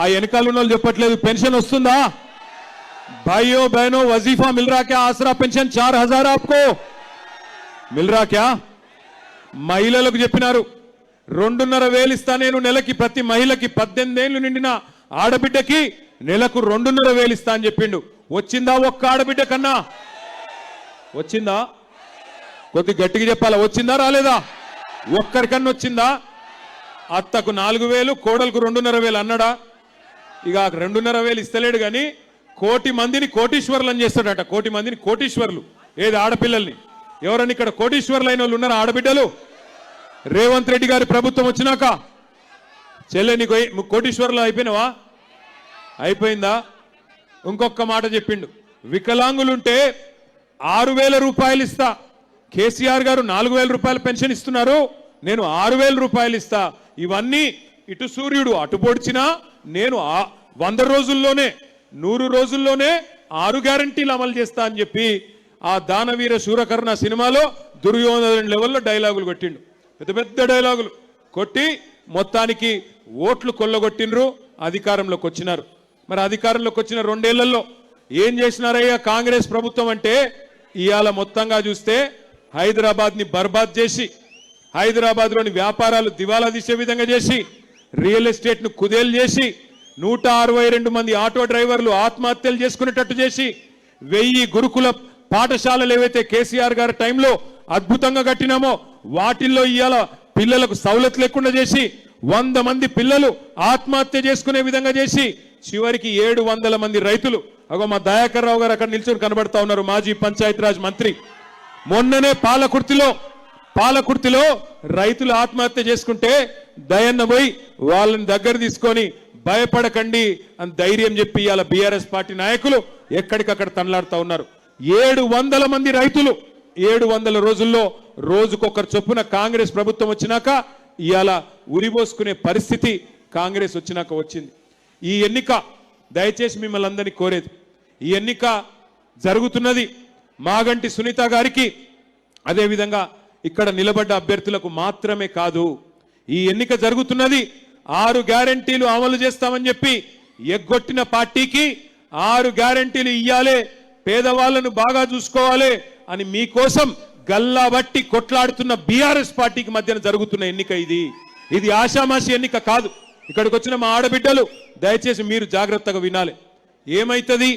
ఆ వెనకాల ఉన్న వాళ్ళు చెప్పట్లేదు. పెన్షన్ వస్తుందా? भाइयों बहनों वजीफा मिल रहा क्या? आसरा पेंशन 4000 आपको मिल रहा क्या? మహిళలకు చెప్పినారు 2,500 ఇస్తా నేను నెలకి. ప్రతి మహిళకి 18 ఏళ్లు నిండిన ఆడబిడ్డకి నెలకు 2,500 ఇస్తా అని చెప్పిండు. వచ్చిందా ఒక్క ఆడబిడ్డ కన్నా? వచ్చిందా? కొద్ది గట్టిగా చెప్పాలా, వచ్చిందా రాలేదా? ఒక్కరికన్నా వచ్చిందా? అత్తకు 4,000, కోడలకు 2,500 అన్నాడా? ఇక 2,500 ఇస్తలేడు కానీ 1,00,00,000 మందిని కోటీశ్వర్లను చేస్తాడట. 1,00,00,000 మందిని కోటీశ్వర్లు. ఏది ఆడపిల్లల్ని? ఎవరన్నా ఇక్కడ కోటీశ్వర్లు అయిన వాళ్ళు ఉన్నారా ఆడబిడ్డలు? రేవంత్ రెడ్డి గారి ప్రభుత్వం వచ్చినాక చెల్లె నీకు కోటీశ్వర్లు అయిపోయినావా? అయిపోయిందా? ఇంకొక మాట చెప్పిండు, వికలాంగులుంటే 6,000 రూపాయలు ఇస్తా. కేసీఆర్ గారు 4,000 రూపాయల పెన్షన్ ఇస్తున్నారు, నేను 6,000 రూపాయలు ఇస్తా. ఇవన్నీ ఇటు సూర్యుడు అటు పొడిచినా నేను 100 రోజుల్లోనే 100 రోజుల్లోనే 6 గ్యారంటీలు అమలు చేస్తా అని చెప్పి ఆ దానవీర శూరకర్ణ సినిమాలో దుర్యోధన లెవెల్లో డైలాగులు కొట్టిండు. పెద్ద పెద్ద డైలాగులు కొట్టి మొత్తానికి ఓట్లు కొల్లగొట్టినరు, అధికారంలోకి వచ్చినారు. మరి అధికారంలోకి వచ్చిన 2 ఏళ్లలో ఏం చేసినారయ్యా కాంగ్రెస్ ప్రభుత్వం అంటే, ఇవాళ మొత్తంగా చూస్తే హైదరాబాద్ ని బర్బాద్ చేసి, హైదరాబాద్ లోని వ్యాపారాలు దివాలా తీసే విధంగా చేసి, రియల్ ఎస్టేట్ ను కుదేలు చేసి, 162 మంది ఆటో డ్రైవర్లు ఆత్మహత్యలు చేసుకునేటట్టు చేసి, 1000 గురుకుల పాఠశాలలు ఏవైతే కేసీఆర్ గారి టైంలో అద్భుతంగా కట్టినామో వాటిల్లో ఇవాళ పిల్లలకు సౌలత్ లేకుండా చేసి, 100 మంది పిల్లలు ఆత్మహత్య చేసుకునే విధంగా చేసి, చివరికి 700 మంది రైతులు, అగో మా దయాకర్ రావు గారు అక్కడ నిల్చొని కనబడతా ఉన్నారు, మాజీ పంచాయతీరాజ్ మంత్రి. మొన్ననే పాలకుర్తిలో రైతులు ఆత్మహత్య చేసుకుంటే దయన్న పోయి వాళ్ళని దగ్గర తీసుకొని భయపడకండి అని ధైర్యం చెప్పి ఇవాళ బీఆర్ఎస్ పార్టీ నాయకులు ఎక్కడికక్కడ తనలాడుతూ ఉన్నారు. 700 మంది రైతులు 700 రోజుల్లో రోజుకొకరు చొప్పున కాంగ్రెస్ ప్రభుత్వం వచ్చినాక ఇవాళ ఉరిపోసుకునే పరిస్థితి కాంగ్రెస్ వచ్చినాక వచ్చింది. ఈ ఎన్నిక దయచేసి మిమ్మల్ని అందరినీ కోరేది, ఈ ఎన్నిక జరుగుతున్నది మాగంటి సునీత గారికి, అదేవిధంగా ఇక్కడ నిలబడ్డ అభ్యర్థులకు మాత్రమే కాదు. ఈ ఎన్నిక జరుగుతున్నది 6 గ్యారెంటీలు అమలు చేస్తామని చెప్పి ఎగ్గొట్టిన పార్టీకి 6 గ్యారెంటీలు ఇయ్యాలే, పేదవాళ్లను బాగా చూసుకోవాలి అని మీకోసం గల్లాబట్టి కొట్లాడుతున్న బీఆర్ఎస్ పార్టీకి మధ్యన జరుగుతున్న ఎన్నిక ఇది ఆషామాషి ఎన్నిక కాదు. ఇక్కడికి వచ్చిన మా ఆడబిడ్డలు దయచేసి మీరు జాగ్రత్తగా వినాలి. ఏమైతుంది,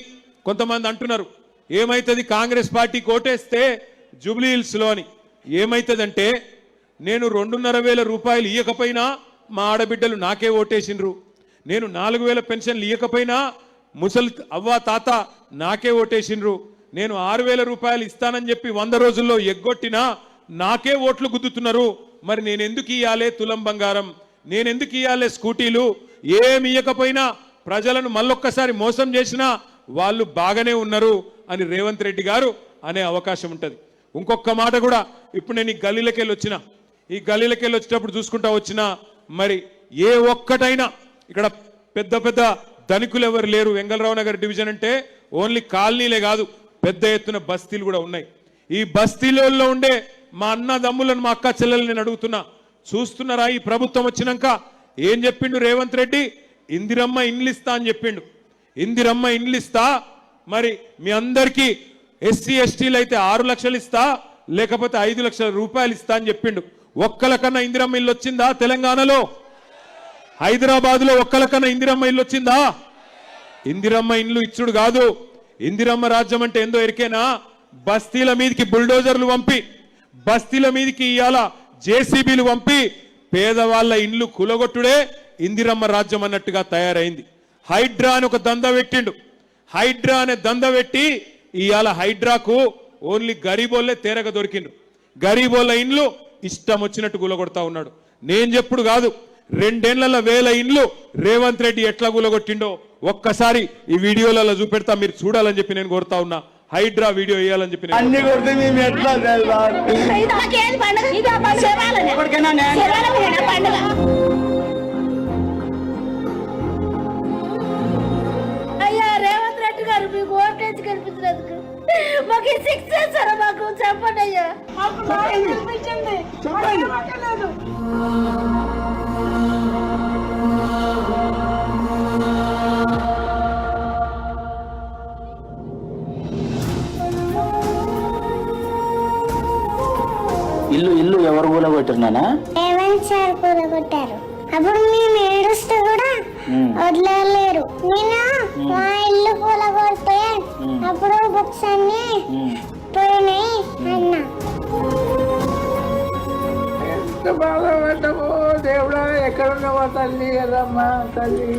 కొంతమంది అంటున్నారు ఏమైతుంది కాంగ్రెస్ పార్టీకి ఓటేస్తే జూబ్లీ హిల్స్లో అని. ఏమైతుందంటే నేను 2,500 రూపాయలు ఇవ్వకపోయినా మా ఆడబిడ్డలు నాకే ఓటేసిండ్రు, నేను 4,000 పెన్షన్లు ఇవ్వకపోయినా ముసలి అవ్వ తాత నాకే ఓటేసిండ్రు, నేను 6,000 రూపాయలు ఇస్తానని చెప్పి 100 రోజుల్లో ఎగ్గొట్టినా నాకే ఓట్లు గుద్దుతున్నారు. మరి నేను ఎందుకు ఇయ్యాలే తులం బంగారం, నేను ఎందుకు ఇయ్యాలే స్కూటీలు, ఏమి ఇవ్వకపోయినా ప్రజలను మళ్ళొక్కసారి మోసం చేసినా వాళ్ళు బాగానే ఉన్నారు అని రేవంత్ రెడ్డి గారు అనే అవకాశం ఉంటుంది. ఇంకొక మాట కూడా, ఇప్పుడు నేను ఈ గల్లీలకెళ్ళి వచ్చేటప్పుడు చూసుకుంటా వచ్చినా, మరి ఏ ఒక్కటైనా ఇక్కడ పెద్ద పెద్ద ధనికులు ఎవరు లేరు. వెంగళరావు నగర్ డివిజన్ అంటే ఓన్లీ కాలనీలే కాదు, పెద్ద ఎత్తున బస్తీలు కూడా ఉన్నాయి. ఈ బస్తీలలో ఉండే మా అన్నదమ్ములను మా అక్క చెల్లెలు నేను అడుగుతున్నా, చూస్తున్నారా ఈ ప్రభుత్వం వచ్చినాక ఏం చెప్పిండు రేవంత్ రెడ్డి? ఇందిరమ్మ ఇండ్లు ఇస్తా అని చెప్పిండు. ఇందిరమ్మ ఇండ్లు ఇస్తా, మరి మీ అందరికీ ఎస్సీ ఎస్టీలు అయితే 6 లక్షలు ఇస్తా, లేకపోతే 5 లక్షల రూపాయలు ఇస్తా అని చెప్పిండు. ఒక్కలకన్నా ఇందిరమ్మ ఇల్లు వచ్చిందా తెలంగాణలో? హైదరాబాద్లో ఒక్కలకన్నా ఇందిరమ్మ ఇల్లు వచ్చిందా? ఇందిరమ్మ ఇల్లు ఇచ్చుడు కాదు, ఇందిరమ్మ రాజ్యం అంటే ఏందో ఎరికేనా? బస్తీల మీదకి బుల్డోజర్లు పంపి, బస్తీల మీదకి ఇవాళ జేసీబీలు పంపి పేదవాళ్ళ ఇండ్లు కులగొట్టుడే ఇందిరమ్మ రాజ్యం అన్నట్టుగా తయారైంది. హైడ్రా అని ఒక దంద పెట్టిండు. హైడ్రా అనే దంద పెట్టి ఇవాళ హైడ్రాకు ఓన్లీ గరీబోళ్లే తేరగ దొరికిండు. గరీబోళ్ళ ఇండ్లు ఇష్టం వచ్చినట్టు కూలగొడతా ఉన్నాడు. నేను చెప్పుడు కాదు, 2 ఏళ్లలో 1000 ఇండ్లు రేవంత్ రెడ్డి ఎట్లా కూలగొట్టిండో ఒక్కసారి ఈ వీడియోలలో చూపెడతా, మీరు చూడాలని చెప్పి నేను కోరుతా ఉన్నా. హైడ్రా వీడియో వేయాలని చెప్పి అన్ని కొడితే మేము ఎట్లా అయ్యా రేవంత్ రెడ్డి గారు మీకు ఓటేజ్ కనిపించినందుకు మాకు శిక్ష చేస్తారా? మాకు చెప్పండి అయ్యా. ఇల్లు ఎవరు కూలగొట్టినానా? రేవంత్ సార్ కూలగొట్టారు. అప్పుడు మేము ఏడుస్తూ కూడా వదిలేరు. నేను మా ఇల్లు కూలగొడితే అప్పుడు బుక్స్ అన్ని పోయినాయి అన్నా. ఎంత బాధపడ్డామో దేవుడా, ఎక్కడున్నావా తల్లి కదమ్మా తల్లి.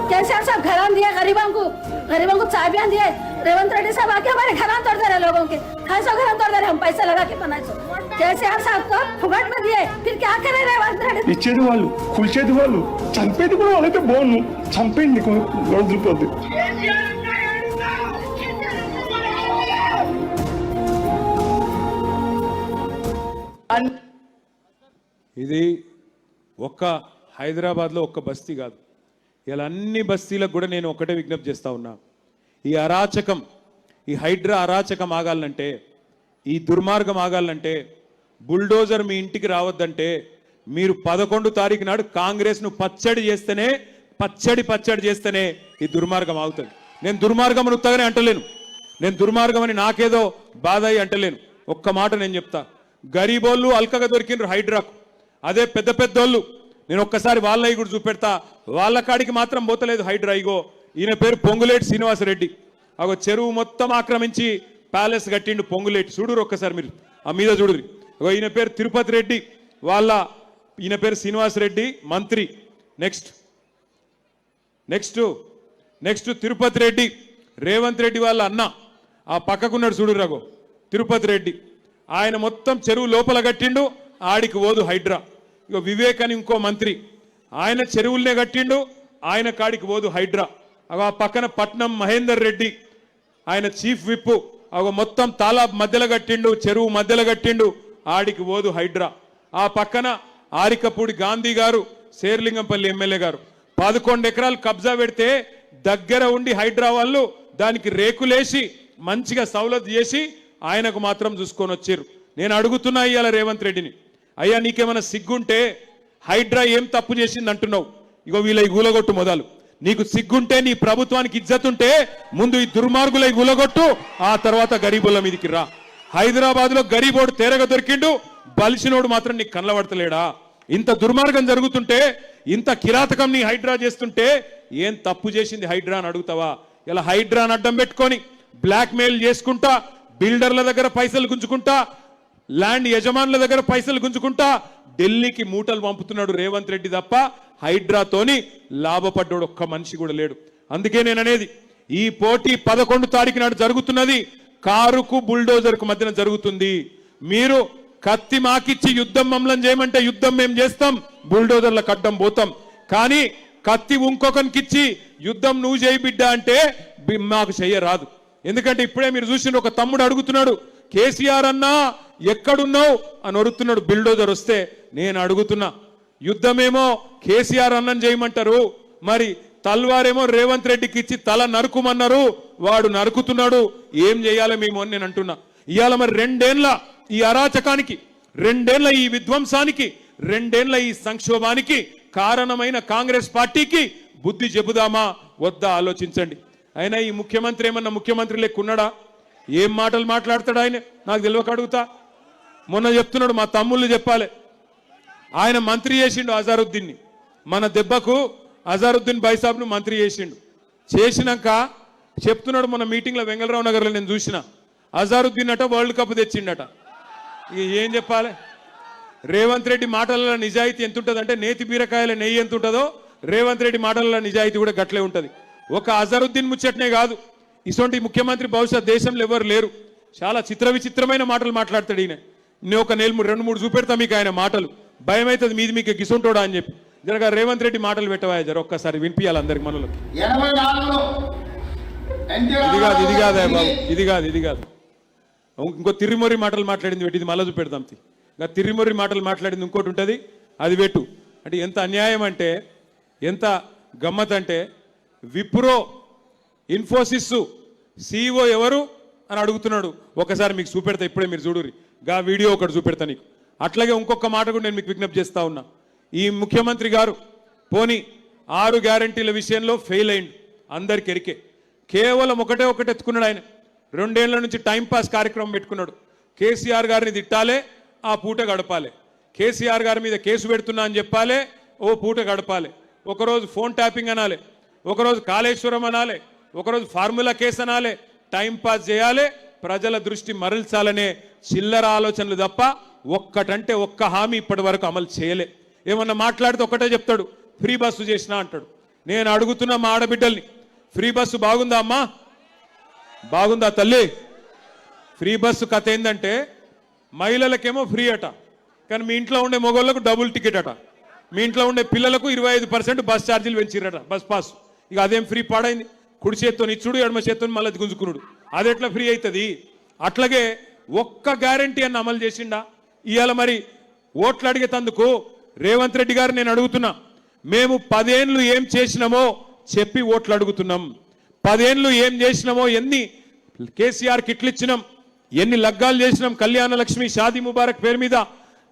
कैसीआर साहब घर दिए गरीबों को चाबियां दिए. रेवंत रेड्डी साहब आके हमारे घर तोड़ दे रहे लोगों के, खासों घर तोड़ दे रहे. हम पैसे लगा के बनाए. कैसीआर साहब को फुगट में दिए, फिर क्या करे रेवंत रेड्डी? ఇచ్చేది వాళ్ళు, కూల్చేది వాళ్ళు, చంపేది కూడా వాళ్ళైతే బాగుండు. చంపేయండి గొడవపోద్ది. ఇది ఒక్క హైదరాబాద్లో ఒక్క బస్తీ కాదు, ఇలా అన్ని బస్తీలకు కూడా నేను ఒకటే విజ్ఞప్తి చేస్తా ఉన్నా. ఈ అరాచకం, ఈ హైడ్రా అరాచకం ఆగాలంటే, ఈ దుర్మార్గం ఆగాలంటే, బుల్డోజర్ మీ ఇంటికి రావద్దంటే మీరు 11 తారీఖు నాడు కాంగ్రెస్ను పచ్చడి చేస్తేనే ఈ దుర్మార్గం ఆగుతుంది. నేను దుర్మార్గం అని ఉత్తగానే అంటలేను, నేను దుర్మార్గం అని నాకేదో బాధ అయ్యి అంటలేను. ఒక్క మాట నేను చెప్తా, గరీబోళ్ళు అల్కగా దొరికిండ్రు హైడ్రాకు, అదే పెద్ద పెద్దోళ్ళు నేను ఒక్కసారి వాళ్ళవి కూడా చూపెడతా, వాళ్ళ కాడికి మాత్రం పోతలేదు హైడ్రా. ఇగో ఈయన పేరు పొంగులేటి శ్రీనివాసరెడ్డి. అగో చెరువు మొత్తం ఆక్రమించి ప్యాలెస్ కట్టిండు పొంగులేటి. చూడురు ఒక్కసారి మీరు ఆ మీద చూడురి. అగో ఈయన పేరు తిరుపతి రెడ్డి, ఈయన పేరు శ్రీనివాసరెడ్డి మంత్రి. నెక్స్ట్ తిరుపతి రెడ్డి, రేవంత్ రెడ్డి వాళ్ళ అన్న. ఆ పక్కకున్నాడు చూడు రఘు, తిరుపతి రెడ్డి. ఆయన మొత్తం చెరువు లోపల కట్టిండు, ఆడికి ఓదు హైడ్రా. ఇక వివేక్ అని ఇంకో మంత్రి, ఆయన చెరువులనే కట్టిండు, ఆయన కాడికి పోదు హైడ్రా. ఆ పక్కన పట్నం మహేందర్ రెడ్డి ఆయన చీఫ్ విప్, మొత్తం తాలాబ్ మధ్యలో కట్టిండు, చెరువు మధ్యలో కట్టిండు, ఆడికి పోదు హైడ్రా. ఆ పక్కన ఆరికపూడి గాంధీ గారు, శేర్లింగంపల్లి ఎమ్మెల్యే గారు 11 ఎకరాలు కబ్జా పెడితే దగ్గర ఉండి హైడ్రా వాళ్ళు దానికి రేకులేసి మంచిగా సౌలత్ చేసి ఆయనకు మాత్రం చూసుకొని వచ్చారు. నేను అడుగుతున్నా ఇవాళ రేవంత్ రెడ్డిని, అయ్యా నీకేమైనా సిగ్గుంటే హైడ్రా ఏం తప్పు చేసింది అంటున్నావు? ఇగో వీళ్ళ ఈ గూలగొట్టు మొదలు. నీకు సిగ్గుంటే, నీ ప్రభుత్వానికి ఇజ్జతుంటే ముందు ఈ దుర్మార్గుల గూలగొట్టు, ఆ తర్వాత గరీబుల మీదికి రా. హైదరాబాద్ లో గరీబోడు తేరగా దొరికిండు, బలిసినోడు మాత్రం నీకు కళ్ళబడతలేడా? ఇంత దుర్మార్గం జరుగుతుంటే, ఇంత కిరాతకం నీ హైడ్రా చేస్తుంటే ఏం తప్పు చేసింది హైడ్రా అని అడుగుతావా? ఇలా హైడ్రాని అడ్డం పెట్టుకొని బ్లాక్ మెయిల్ చేసుకుంటా, బిల్డర్ల దగ్గర పైసలు గుంజుకుంటా, ల్యాండ్ యజమానుల దగ్గర పైసలు గుంజుకుంటా ఢిల్లీకి మూటలు పంపుతున్నాడు రేవంత్ రెడ్డి తప్ప హైడ్రాతోని లాభపడ్డాడు ఒక్క మనిషి కూడా లేడు. అందుకే నేను అనేది, ఈ పోటీ 11 తారీఖు నాడు జరుగుతున్నది, కారుకు బుల్డోజర్కు మధ్యన జరుగుతుంది. మీరు కత్తి మాకిచ్చి యుద్ధం మమ్మల్ని చేయమంటే యుద్ధం మేము చేస్తాం, బుల్డోజర్లకు అడ్డం పోతాం. కానీ కత్తి ఇంకొకరికిచ్చి యుద్ధం నువ్వు చేయి బిడ్డ అంటే మాకు చెయ్యరాదు. ఎందుకంటే ఇప్పుడే మీరు చూసిన ఒక తమ్ముడు అడుగుతున్నాడు, కేసీఆర్ అన్నా ఎక్కడున్నావు అని అడుగుతున్నాడు. బిల్డోజర్ వస్తే నేను అడుగుతున్నా, యుద్ధమేమో కేసీఆర్ అన్నం చేయమంటారు, మరి తల్వారేమో రేవంత్ రెడ్డికి ఇచ్చి తల నరుకుమన్నారు, వాడు నరుకుతున్నాడు, ఏం చేయాలి మేము అని నేను అంటున్నా. ఇవాళ మరి 2 ఏళ్ల ఈ అరాచకానికి, 2 ఏళ్ల ఈ విధ్వంసానికి, 2 ఏళ్ల ఈ సంక్షోభానికి కారణమైన కాంగ్రెస్ పార్టీకి బుద్ధి చెబుదామా వద్దా ఆలోచించండి. అయినా ఈ ముఖ్యమంత్రి ఏమన్నా ముఖ్యమంత్రి లెక్కున్నాడా? ఏం మాటలు మాట్లాడతాడు ఆయన? నాకు తెలియక అడుగుతా. మొన్న చెప్తున్నాడు, మా తమ్ముళ్ళు చెప్పాలి, ఆయన మంత్రి చేసిండు అజారుద్దీన్ని. మన దెబ్బకు అజారుద్దీన్ బైసాబ్ను మంత్రి చేసిండు. చేసినాక చెప్తున్నాడు, మొన్న మీటింగ్లో వెంగళరావు నగర్లో నేను చూసిన, అజారుద్దీన్ అట వరల్డ్ కప్ తెచ్చిండట. ఇక ఏం చెప్పాలి? రేవంత్ రెడ్డి మాటలలో నిజాయితీ ఎంత ఉంటుందంటే, నేతి బీరకాయల నెయ్యి ఎంత ఉంటుందో రేవంత్ రెడ్డి మాటలలో నిజాయితీ కూడా గట్లే ఉంటుంది. ఒక అజరుద్దీన్ ముచ్చట్నే కాదు, ఇటువంటి ముఖ్యమంత్రి బహుశా దేశంలో ఎవరు లేరు. చాలా విచిత్రమైన మాటలు మాట్లాడతాడు ఈయన. నేను ఒక 2-3 చూపెడతా మీకు ఆయన మాటలు, భయం అవుతుంది మీది మీకు గిసుంటోడా అని చెప్పి. జరగా రేవంత్ రెడ్డి మాటలు పెట్టవా జర ఒక్కసారి వినిపించాలి అందరికి మనలో. ఇది కాదు ఇంకో తిరిమొరి మాటలు మాట్లాడింది పెట్టి, ఇది మళ్ళీ చూపెడతాం. ఇంకా తిరిమొరి మాటలు మాట్లాడింది ఇంకోటి ఉంటుంది, అది పెట్టు. అంటే ఎంత అన్యాయం అంటే, ఎంత గమ్మత్ అంటే, విప్రో ఇన్ఫోసిస్ CEO ఎవరు అని అడుగుతున్నాడు. ఒకసారి మీకు చూపెడతా, ఇప్పుడే మీరు చూడురి, గా వీడియో ఒకటి చూపెడతా నీకు. అట్లాగే ఇంకొక మాట కూడా నేను మీకు విజ్ఞప్తి చేస్తా ఉన్నా. ఈ ముఖ్యమంత్రి గారు పోనీ 6 గ్యారంటీల విషయంలో ఫెయిల్ అయింది, అందరికి ఎరికే. కేవలం ఒకటే ఎత్తుకున్నాడు ఆయన. 2 ఏళ్ల నుంచి టైంపాస్ కార్యక్రమం పెట్టుకున్నాడు. కేసీఆర్ గారిని తిట్టాలే, ఆ పూట గడపాలి. కేసీఆర్ గారి మీద కేసు పెడుతున్నా అని చెప్పాలి, ఓ పూట గడపాలి. ఒకరోజు ఫోన్ ట్యాపింగ్ అనాలి, ఒకరోజు కాళేశ్వరం అనాలి, ఒకరోజు ఫార్ములా కేసు అనాలి, టైంపాస్ చేయాలి, ప్రజల దృష్టి మరల్చాలనే చిల్లర ఆలోచనలు తప్ప ఒక్కటంటే ఒక్క హామీ ఇప్పటి వరకు అమలు చేయలే. ఏమన్నా మాట్లాడితే ఒకటే చెప్తాడు, ఫ్రీ బస్సు చేసినా అంటాడు. నేను అడుగుతున్నా మా ఆడబిడ్డల్ని, ఫ్రీ బస్సు బాగుందా అమ్మా? బాగుందా తల్లి? ఫ్రీ బస్సు కథ ఏంటంటే, మహిళలకేమో ఫ్రీ అట, కానీ మీ ఇంట్లో ఉండే మగవాళ్ళకు డబుల్ టికెట్ అట. మీ ఇంట్లో ఉండే పిల్లలకు 25% బస్ ఛార్జీలు పెంచిరట, బస్ పాస్. ఇక అదేం ఫ్రీ పాడైంది? కుడి చేత్తో ఇచ్చుడు, ఎడమ చేత్తో మళ్ళీ గుంజుకున్నాడు, అది ఎట్లా ఫ్రీ అవుతుంది? అట్లాగే ఒక్క గ్యారంటీ అన్న అమలు చేసిండా? ఇవాళ మరి ఓట్లు అడిగేతందుకు రేవంత్ రెడ్డి గారు నేను అడుగుతున్నా, మేము 10 ఏళ్ళు ఏం చేసినామో చెప్పి ఓట్లు అడుగుతున్నాం. 10 ఏళ్ళు ఏం చేసినామో, ఎన్ని కేసీఆర్ కిట్లు ఇచ్చినాం, ఎన్ని లగ్గాలు చేసినాం, కళ్యాణ లక్ష్మి షాదీ ముబారక్ పేరు మీద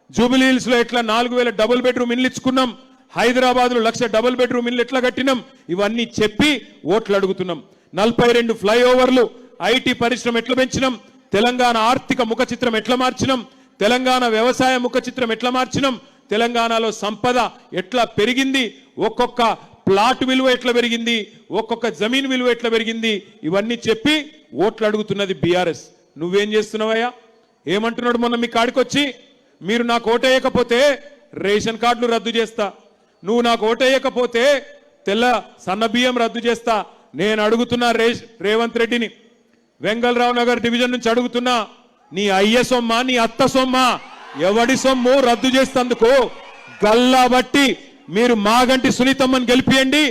జూబిలీ హిల్స్ లో ఎట్లా 4000 డబుల్ బెడ్రూమ్ ఇల్లు ఇచ్చుకున్నాం, హైదరాబాద్ లో 1,00,000 డబుల్ బెడ్రూమ్ ఇల్లు ఎట్లా కట్టినాం, ఇవన్నీ చెప్పి ఓట్లు అడుగుతున్నాం. 42 ఫ్లైఓవర్లు, IT పరిశ్రమ ఎట్లా పెంచినాం, తెలంగాణ ఆర్థిక ముఖ చిత్రం ఎట్లా మార్చినాం, తెలంగాణ వ్యవసాయ ముఖ చిత్రం ఎట్లా మార్చినాం, తెలంగాణలో సంపద ఎట్లా పెరిగింది, ఒక్కొక్క ప్లాట్ విలువ ఎట్లా పెరిగింది, ఒక్కొక్క జమీన్ విలువ ఎట్లా పెరిగింది, ఇవన్నీ చెప్పి ఓట్లు అడుగుతున్నది బీఆర్ఎస్. నువ్వేం చేస్తున్నావయ్యా? ఏమంటున్నాడు మొన్న మీ కాడికొచ్చి, మీరు నాకు ఓటేయకపోతే రేషన్ కార్డులు రద్దు చేస్తా, నువ్వు నాకు ఓటేయకపోతే తెల్ల సన్న బియ్యం రద్దు చేస్తా. నేను అడుగుతున్నా రేవంత్ రెడ్డిని, వెంగళరావు నగర్ డివిజన్ నుంచి అడుగుతున్నా, నీ అయ్య సొమ్మ, నీ అత్త సొమ్మ, ఎవడి సొమ్ము రద్దు చేస్తందుకు గల్లా బట్టి మీరు మాగంటి సునీతమ్మని గెలిపియండి.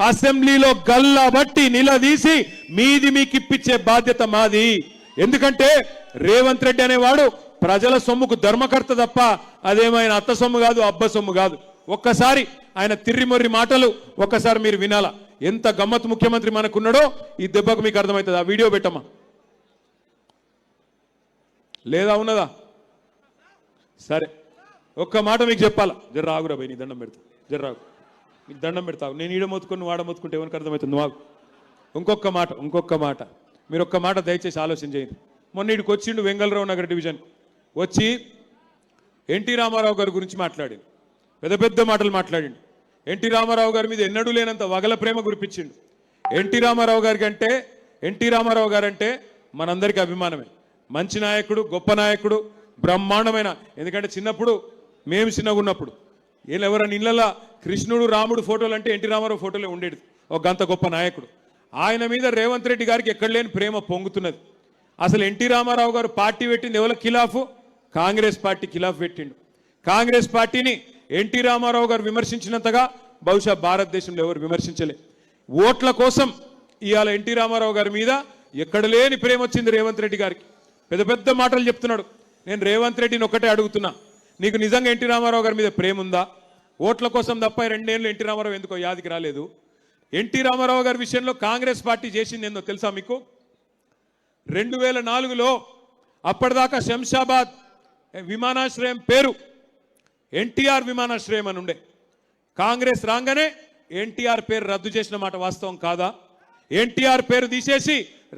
అసెంబ్లీలో గల్లా బట్టి నిలదీసి మీది మీకు ఇప్పించే బాధ్యత మాది. ఎందుకంటే రేవంత్ రెడ్డి అనేవాడు ప్రజల సొమ్ముకు ధర్మకర్త తప్ప అదేమైనా అత్త సొమ్ము కాదు, అబ్బ సొమ్ము కాదు. ఒక్కసారి ఆయన తిర్రిమొర్రి మాటలు ఒక్కసారి మీరు వినాలా. ఎంత గమ్మత్ ముఖ్యమంత్రి మనకున్నాడో ఈ దెబ్బకు మీకు అర్థమవుతుంది. ఆ వీడియో పెట్టమ్మా. లేదా ఉన్నదా? సరే ఒక్క మాట మీకు చెప్పాలా. జర రాగురా భయ్, నీ దండం పెడతా. జర రాగు, నీకు దండం పెడతావు. నేను ఈడ మొత్తుకొని నువ్వు ఆడ మొత్తుకుంటే ఎవరికి అర్థమవుతుంది? నువ్వు ఇంకొక మాట మీరు ఒక్క మాట దయచేసి ఆలోచన చేయండి. మొన్న ఇక్కడికి వచ్చిండు వెంగళరావు నగర్ డివిజన్ వచ్చి ఎన్టీ రామారావు గారి గురించి మాట్లాడిండు. పెద్ద మాటలు మాట్లాడిండు. ఎన్టీ రామారావు గారి మీద ఎన్నడూ లేనంత వగల ప్రేమ కురిపించిండు. ఎన్టీ రామారావు గారంటే మనందరికీ అభిమానమే. మంచి నాయకుడు, గొప్ప నాయకుడు, బ్రహ్మాండమైన. ఎందుకంటే చిన్నప్పుడు మేము చిన్నగా ఉన్నప్పుడు ఎవరైనా ఇళ్ళ కృష్ణుడు రాముడు ఫోటోలు అంటే ఎన్టీ రామారావు ఫోటోలే ఉండేది. ఒక గంత గొప్ప నాయకుడు. ఆయన మీద రేవంత్ రెడ్డి గారికి ఎక్కడ లేని ప్రేమ పొంగుతున్నది. అసలు ఎన్టీ రామారావు గారు పార్టీ పెట్టింది ఎవరి ఖిలాఫ్? కాంగ్రెస్ పార్టీ ఖిలాఫ్ పెట్టిండు. కాంగ్రెస్ పార్టీని ఎన్టీ రామారావు గారు విమర్శించినంతగా బహుశా భారతదేశంలో ఎవరు విమర్శించలే. ఓట్ల కోసం ఇవాళ ఎన్టీ రామారావు గారి మీద ఎక్కడ లేని ప్రేమ వచ్చింది రేవంత్ రెడ్డి గారికి. పెద్ద మాటలు చెప్తున్నాడు. నేను రేవంత్ రెడ్డిని ఒక్కటే అడుగుతున్నా, నీకు నిజంగా ఎన్టీ రామారావు గారి మీద ప్రేమ ఉందా? ఓట్ల కోసం తప్ప 2 ఏళ్ళు ఎన్టీ రామారావు ఎందుకో యాదికి రాలేదు. ఎన్టీ రామారావు గారి విషయంలో కాంగ్రెస్ పార్టీ చేసింది ఏందో తెలుసా మీకు? 2004లో అప్పటిదాకా శంషాబాద్ విమానాశ్రయం పేరు ఎన్టీఆర్ విమానాశ్రయం అని ఉండే. కాంగ్రెస్ రాగానే ఎన్టీఆర్ పేరు రద్దు చేసిన మాట వాస్తవం కాదా? ఎన్టీఆర్ పేరు తీసేసి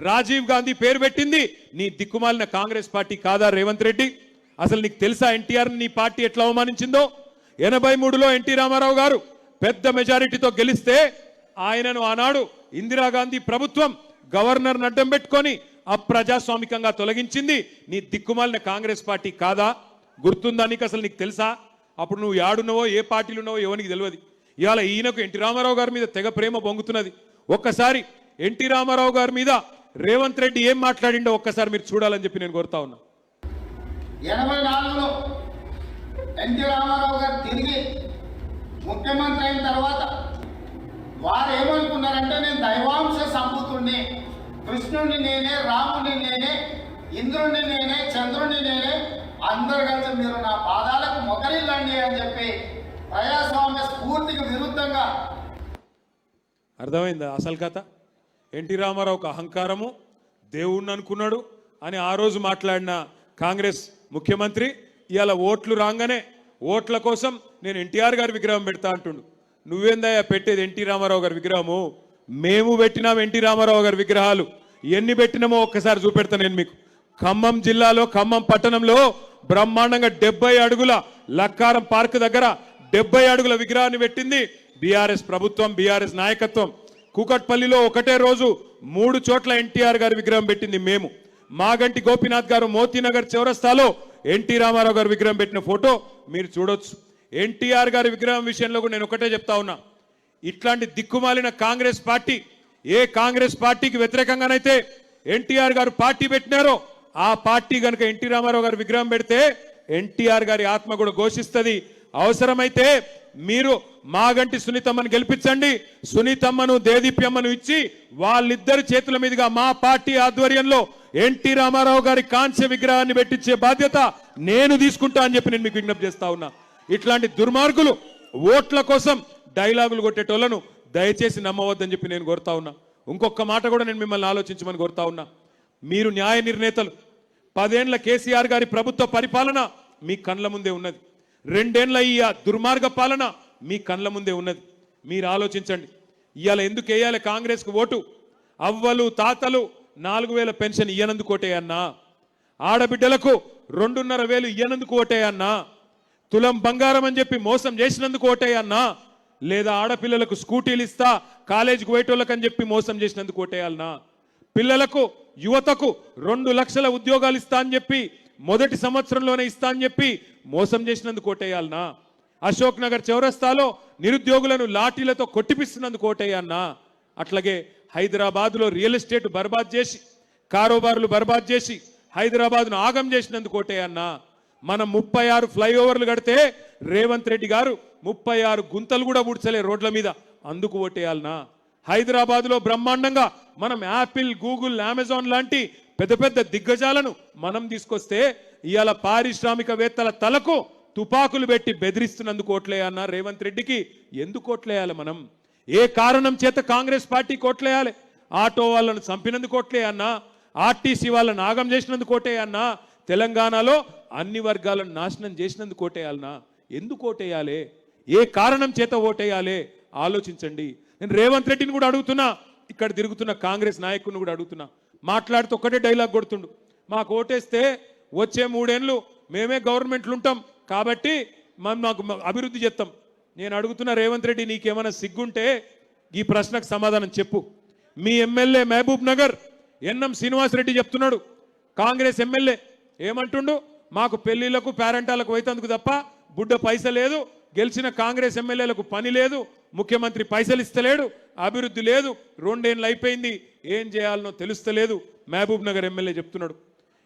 రాజీవ్ గాంధీ పేరు పెట్టింది నీ దిక్కుమాలిన కాంగ్రెస్ పార్టీ కాదా రేవంత్ రెడ్డి? అసలు నీకు తెలుసా ఎన్టీఆర్ నీ పార్టీ ఎట్లా అవమానించిందో? 83లో ఎన్టీ రామారావు గారు పెద్ద మెజారిటీతో గెలిస్తే ఆయనను ఆనాడు ఇందిరాగాంధీ ప్రభుత్వం గవర్నర్ అడ్డం పెట్టుకొని అప్రజాస్వామికంగా తొలగించింది నీ దిక్కుమాలిన కాంగ్రెస్ పార్టీ కాదా? గుర్తుందా నీకు? అసలు నీకు తెలుసా? అప్పుడు నువ్వు యాడున్నావో ఏ పార్టీలు ఉన్నావో ఎవరికి తెలియదు. ఇవాళ ఈయనకు ఎన్టీ రామారావు గారి మీద తెగ ప్రేమ పొంగుతున్నది. ఒక్కసారి ఎన్టీ రామారావు గారి మీద రేవంత్ రెడ్డి ఏం మాట్లాడిండో ఒక్కసారి మీరు చూడాలని చెప్పి నేను కోరుతా ఉన్నా. 84లో ఎన్టీ రామారావు గారు తిరిగి ముఖ్యమంత్రి అయిన తర్వాత వారు ఏమనుకున్నారంటే నేను దైవాంశ సంభూతుడిని, కృష్ణుడిని నేనే, రాముడిని నేనే, ఇంద్రుడిని నేనే, చంద్రుడిని నేనే, అందరు కలిసి మీరు నా పాదాలకు మొదలిల్లండి అని చెప్పి ప్రజాస్వామ్య స్ఫూర్తికి విరుద్ధంగా. అర్థమైందా అసలు కథ? ఎన్టీ రామారావుకు అహంకారము, దేవుణ్ణి అనుకున్నాడు అని ఆ రోజు మాట్లాడిన కాంగ్రెస్ ముఖ్యమంత్రి ఇవాళ ఓట్లు రాగానే ఓట్ల కోసం నేను ఎన్టీఆర్ గారి విగ్రహం పెడతా అంటుండు. నువ్వేందయ్యా పెట్టేది ఎన్టీ రామారావు గారి విగ్రహము? మేము పెట్టినాం ఎన్టీ రామారావు గారి విగ్రహాలు. ఎన్ని పెట్టినామో ఒక్కసారి చూపెడతా నేను మీకు. ఖమ్మం జిల్లాలో ఖమ్మం పట్టణంలో బ్రహ్మాండంగా 70 అడుగుల లక్కారం పార్క్ దగ్గర 70 అడుగుల విగ్రహాన్ని పెట్టింది బీఆర్ఎస్ ప్రభుత్వం, బీఆర్ఎస్ నాయకత్వం. కూకట్పల్లిలో ఒకటే రోజు 3 చోట్ల ఎన్టీఆర్ గారి విగ్రహం పెట్టింది మేము. మాగంటి గోపీనాథ్ గారు మోతీనగర్ చౌరస్తాలో ఎన్టీ రామారావు గారి విగ్రహం పెట్టిన ఫోటో మీరు చూడొచ్చు. ఎన్టీఆర్ గారి విగ్రహం విషయంలో కూడా నేను ఒకటే చెప్తా ఉన్నా, ఇట్లాంటి దిక్కుమాలిన కాంగ్రెస్ పార్టీ, ఏ కాంగ్రెస్ పార్టీకి వ్యతిరేకంగానైతే ఎన్టీఆర్ గారు పార్టీ పెట్టినారో ఆ పార్టీ కనుక ఎన్టీ రామారావు గారి విగ్రహం పెడితే ఎన్టీఆర్ గారి ఆత్మ కూడా ఘోషిస్తుంది. అవసరమైతే మీరు మాగంటి సునీతమ్మను గెలిపించండి, సునీతమ్మను దేదీప్యమ్మను ఇచ్చి వాళ్ళిద్దరి చేతుల మీదుగా మా పార్టీ ఆధ్వర్యంలో ఎన్టీ రామారావు గారి కాంస్య విగ్రహాన్ని పెట్టించే బాధ్యత నేను తీసుకుంటా అని చెప్పి నేను మీకు విజ్ఞప్తి చేస్తా ఉన్నా. ఇట్లాంటి దుర్మార్గులు ఓట్ల కోసం డైలాగులు కొట్టేటోళ్లను దయచేసి నమ్మవద్దని చెప్పి నేను కోరుతా ఉన్నా. ఇంకొక మాట కూడా నేను మిమ్మల్ని ఆలోచించమని కోరుతా ఉన్నా. మీరు న్యాయ నిర్ణేతలు. 10 ఏళ్ల కేసీఆర్ గారి ప్రభుత్వ పరిపాలన మీ కండ్ల ముందే ఉన్నది. 2 ఏళ్ల ఈ దుర్మార్గ పాలన మీ కండ్ల ముందే ఉన్నది. మీరు ఆలోచించండి. ఇవాళ ఎందుకు వేయాలి కాంగ్రెస్కు ఓటు? అవ్వలు తాతలు 4000 పెన్షన్ ఇయ్యనందుకు ఓటేయన్నా? ఆడబిడ్డలకు 2,500 ఇయ్యనందుకు ఓటేయన్నా? తులం బంగారం అని చెప్పి మోసం చేసినందుకు ఓటేయన్నా? లేదా ఆడపిల్లలకు స్కూటీలు ఇస్తా కాలేజీకి పోయేటోళ్ళకి అని చెప్పి మోసం చేసినందుకు ఓటేయాలన్నా? పిల్లలకు యువతకు 2 లక్షల ఉద్యోగాలు ఇస్తా అని చెప్పి మొదటి సంవత్సరంలోనే ఇస్తా అని చెప్పి మోసం చేసినందుకు ఓటేయాలన్నా? అశోక్ నగర్ చౌరస్తాలో నిరుద్యోగులను లాఠీలతో కొట్టిపిస్తున్నందుకు ఓటేయన్నా? అట్లాగే హైదరాబాద్లో రియల్ ఎస్టేట్ బర్బాద్ చేసి, కారోబార్లు బర్బాద్ చేసి హైదరాబాద్ను ఆగం చేసినందుకు ఓటేయన్నా? మనం 36 ఫ్లైఓవర్లు కడితే రేవంత్ రెడ్డి గారు 36 గుంతలు కూడా పూడ్చలే రోడ్ల మీద, అందుకు ఓటేయాలనా? హైదరాబాద్లో బ్రహ్మాండంగా మనం యాపిల్, గూగుల్, అమెజాన్ లాంటి పెద్ద పెద్ద దిగ్గజాలను మనం తీసుకొస్తే ఇవాళ పారిశ్రామికవేత్తల తలకు తుపాకులు పెట్టి బెదిరిస్తున్నందుకు ఓట్లేయన్నా రేవంత్ రెడ్డికి ఎందుకు ఓట్లేయాలి? మనం ఏ కారణం చేత కాంగ్రెస్ పార్టీకి ఓట్లేయాలి? ఆటో వాళ్ళను చంపినందుకు ఓట్లేయన్నా, ఆర్టీసీ వాళ్ళని నాగం చేసినందుకు ఓటేయన్నా, తెలంగాణలో అన్ని వర్గాలను నాశనం చేసినందుకు ఓటేయాలనా? ఎందుకు ఓటేయాలి? ఏ కారణం చేత ఓటేయాలి? ఆలోచించండి. నేను రేవంత్ రెడ్డిని కూడా అడుగుతున్నా, ఇక్కడ తిరుగుతున్న కాంగ్రెస్ నాయకుడిని కూడా అడుగుతున్నా. మాట్లాడుతూ ఒక్కటే డైలాగ్ కొడుతుండు, మాకు ఓటేస్తే వచ్చే 3 ఏళ్ళు మేమే గవర్నమెంట్లు ఉంటాం కాబట్టి మాకు అభివృద్ధి చేస్తాం. నేను అడుగుతున్న రేవంత్ రెడ్డి, నీకేమైనా సిగ్గుంటే ఈ ప్రశ్నకు సమాధానం చెప్పు. మీ ఎమ్మెల్యే మహబూబ్ నగర్ ఎన్ఎం శ్రీనివాసరెడ్డి చెప్తున్నాడు, కాంగ్రెస్ ఎమ్మెల్యే ఏమంటుండు, మాకు పెళ్లిళ్లకు పేరెంటాలకు వైతందుకు తప్ప బుడ్డ పైస లేదు, గెలిచిన కాంగ్రెస్ ఎమ్మెల్యేలకు పని లేదు, ముఖ్యమంత్రి పైసలు ఇస్తలేడు, అభివృద్ధి లేదు, 2 ఏళ్ళు అయిపోయింది, ఏం చేయాలనో తెలుస్తలేదు మహబూబ్ నగర్ ఎమ్మెల్యే చెప్తున్నాడు.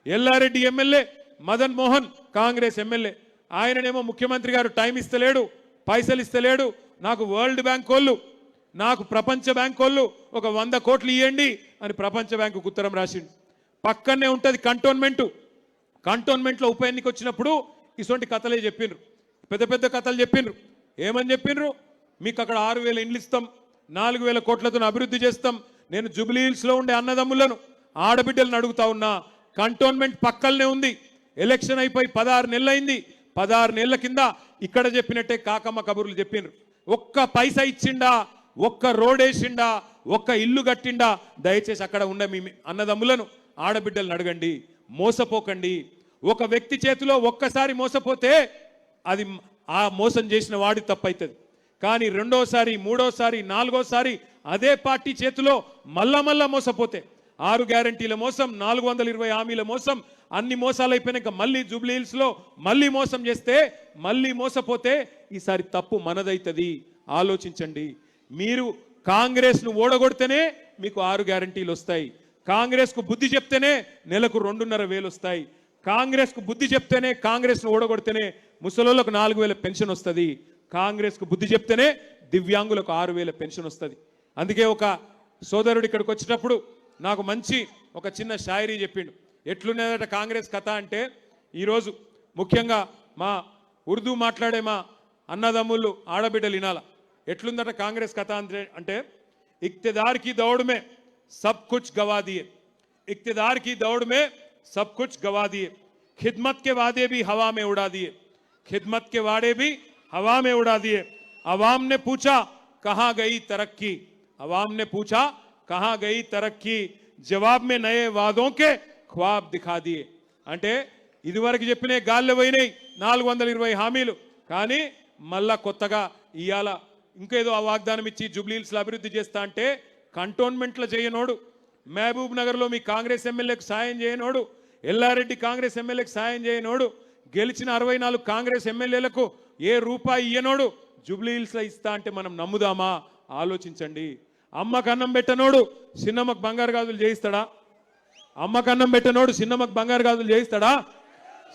ఎల్లారెడ్డి ఎమ్మెల్యే మదన్ మోహన్ కాంగ్రెస్ ఎమ్మెల్యే, ఆయననేమో ముఖ్యమంత్రి గారు టైం ఇస్తలేడు, పైసలు ఇస్తలేడు, నాకు వరల్డ్ బ్యాంక్ వాళ్ళు, నాకు ప్రపంచ బ్యాంక్ వాళ్ళు ఒక 100 కోట్లు ఇవ్వండి అని ప్రపంచ బ్యాంకుకు ఉత్తరం రాసిండు. పక్కనే ఉంటుంది కంటోన్మెంట్లో ఉప ఎన్నిక వచ్చినప్పుడు ఇటువంటి కథలే చెప్పిండ్రు, పెద్ద పెద్ద కథలు చెప్పిండ్రు. ఏమని చెప్పిండ్రు, మీకు అక్కడ 6000 ఇండ్లు ఇస్తాం, 4000 కోట్లతో అభివృద్ధి చేస్తాం. నేను జూబ్లీ హిల్స్లో ఉండే అన్నదమ్ములను ఆడబిడ్డలను అడుగుతా ఉన్నా, కంటోన్మెంట్ పక్కనే ఉంది, ఎలక్షన్ అయిపోయి 16 నెలలు అయింది, 16 నెలల కింద ఇక్కడ చెప్పినట్టే కాకమ్మ కబుర్లు చెప్పిండ్రు. ఒక్క పైసా ఇచ్చిండా, ఒక్క రోడ్ వేసిండా, ఒక్క ఇల్లు కట్టిండా? దయచేసి అక్కడ ఉన్న మీ అన్నదమ్ములను ఆడబిడ్డలను అడగండి, మోసపోకండి. ఒక వ్యక్తి చేతిలో ఒక్కసారి మోసపోతే అది ఆ మోసం చేసిన వాడి తప్పవుతుంది. కానీ రెండోసారి, మూడోసారి, నాలుగోసారి అదే పార్టీ చేతిలో మళ్ళా మోసపోతే 6 గ్యారంటీల మోసం, 420 హామీల మోసం, అన్ని మోసాలు అయిపోయినాక మళ్ళీ జూబ్లీ హిల్స్లో మళ్ళీ మోసం చేస్తే, మళ్ళీ మోసపోతే ఈసారి తప్పు మనదైతుంది. ఆలోచించండి. మీరు కాంగ్రెస్ను ఓడగొడితేనే మీకు 6 గ్యారంటీలు వస్తాయి. కాంగ్రెస్కు బుద్ధి చెప్తేనే నెలకు 2,500 వస్తాయి. కాంగ్రెస్కు బుద్ధి చెప్తేనే, కాంగ్రెస్ను ఓడగొడితేనే ముసలోళ్ళకు 4,000 పెన్షన్ వస్తుంది. కాంగ్రెస్కు బుద్ధి చెప్తేనే దివ్యాంగులకు 6,000 పెన్షన్ వస్తుంది. అందుకే ఒక సోదరుడు ఇక్కడికి వచ్చేటప్పుడు నాకు మంచి ఒక చిన్న షాయరీ చెప్పిండు. ఎట్లున్నదట కాంగ్రెస్ కథ అంటే, ఈరోజు ముఖ్యంగా మా ఉర్దూ మాట్లాడే మా అన్నదమ్ముళ్ళు ఆడబిడ్డలు వినాల. ఎట్లుందట కాంగ్రెస్ కథ అంటే, इक़्तिदार की दौड़ में सब कुछ गवा दिए, इक़्तिदार की दौड़ में सब कुछ गवा दिए, खिदमत के वादे भी हवा में उड़ा दिए, खिदमत के वादे भी हवा में उड़ा दिए। अवाम ने पूछा कहां गई तरक्की, अवाम ने पूछा कहां गई तरक्की, जवाब में नए वादों के ख्वाब दिखा दिए. అంటే ఇదివరకు చెప్పిన గాల్లో పోయినాయి 420 హామీలు, కానీ మళ్ళా కొత్తగా ఇయాల ఇంకేదో ఆ వాగ్దానం ఇచ్చి జూబ్లీ హిల్స్లో అభివృద్ధి చేస్తా అంటే, కంటోన్మెంట్లో చేయనోడు, మహబూబ్ నగర్లో మీ కాంగ్రెస్ ఎమ్మెల్యేకు సాయం చేయనోడు, ఎల్లారెడ్డి కాంగ్రెస్ ఎమ్మెల్యేకు సాయం చేయనోడు, గెలిచిన 64 కాంగ్రెస్ ఎమ్మెల్యేలకు ఏ రూపాయి ఇయ్యనోడు జూబ్లీ హిల్స్లో ఇస్తా అంటే మనం నమ్ముదామా? ఆలోచించండి. అమ్మకు అన్నం పెట్టనోడు చిన్నమ్మకు బంగారు గాజులు చేయిస్తాడా? అమ్మకు అన్నం పెట్టనోడు చిన్నమ్మకు బంగారు గాజులు చేయిస్తాడా?